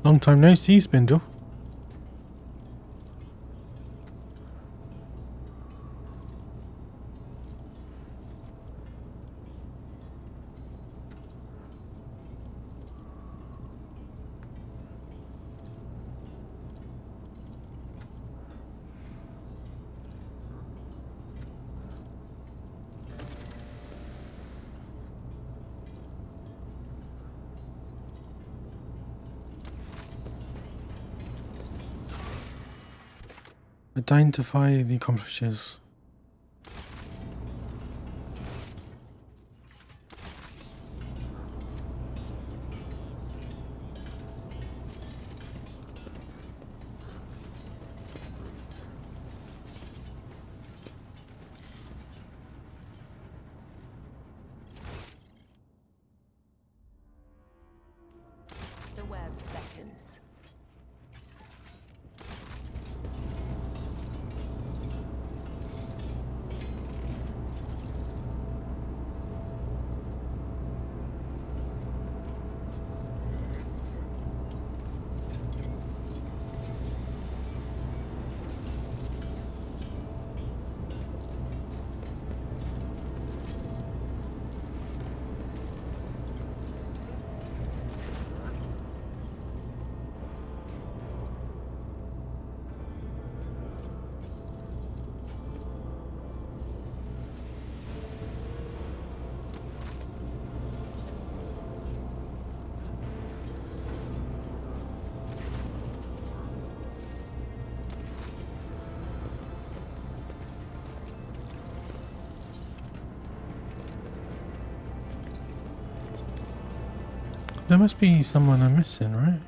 Long time no see, Spindle. Identify the accomplices. The web beckons. There must be someone I'm missing, right?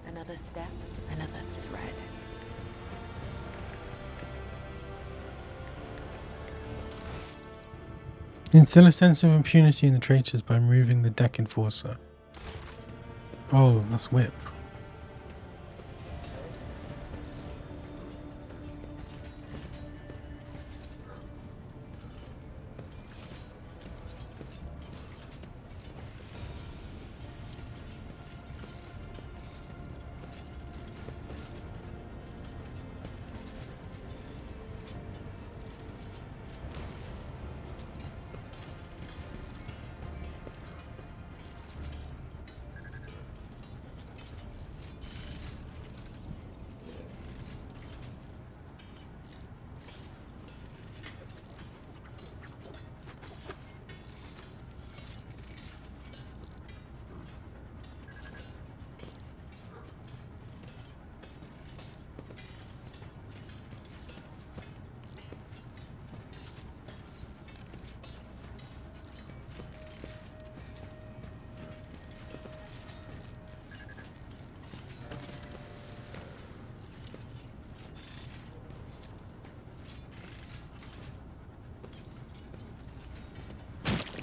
Another step, another thread. Instill a sense of impunity in the traitors by removing the deck enforcer. Oh, that's whip.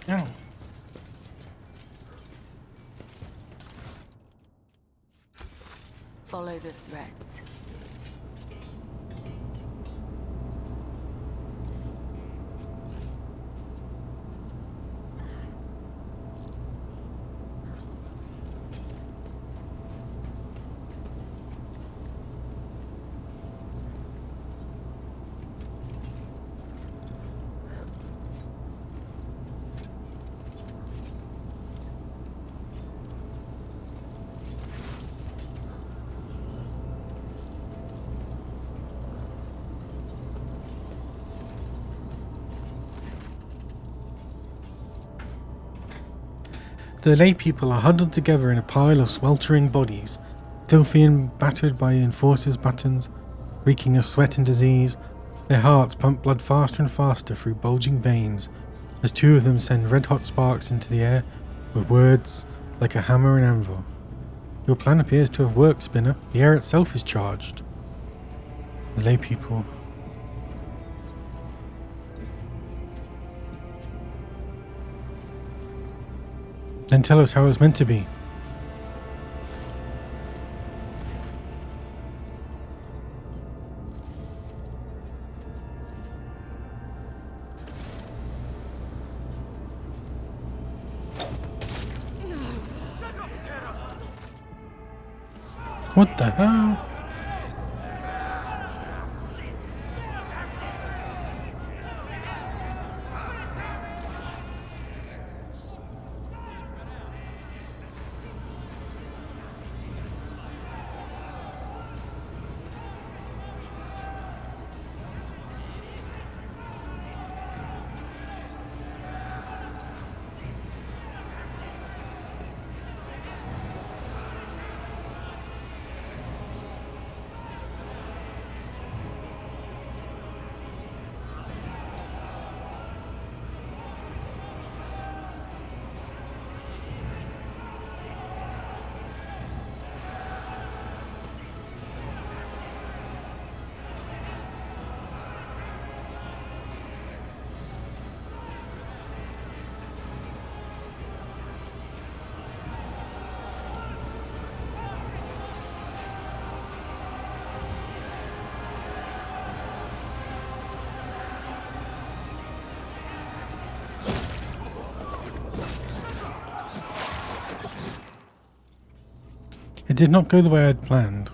Ow. Follow the threads. The lay people are huddled together in a pile of sweltering bodies, filthy and battered by enforcers' buttons, reeking of sweat and disease. Their hearts pump blood faster and faster through bulging veins as two of them send red-hot sparks into the air with words like a hammer and anvil. Your plan appears to have worked, Spinner. The air itself is charged. The lay people. Then tell us how it was meant to be. What the hell? It did not go the way I had planned.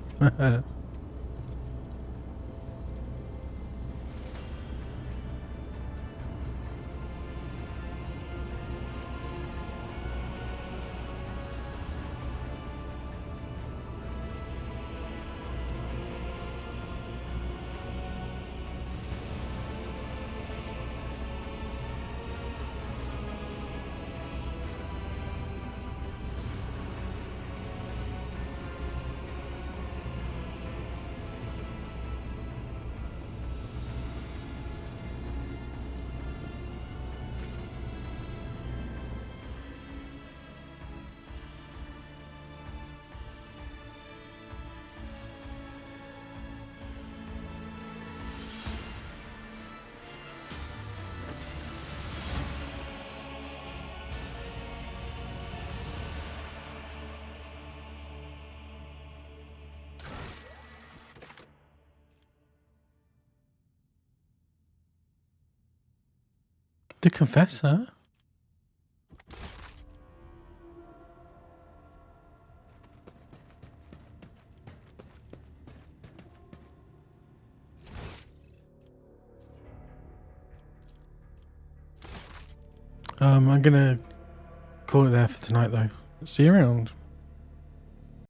The Confessor? I'm gonna call it there for tonight though. See you around.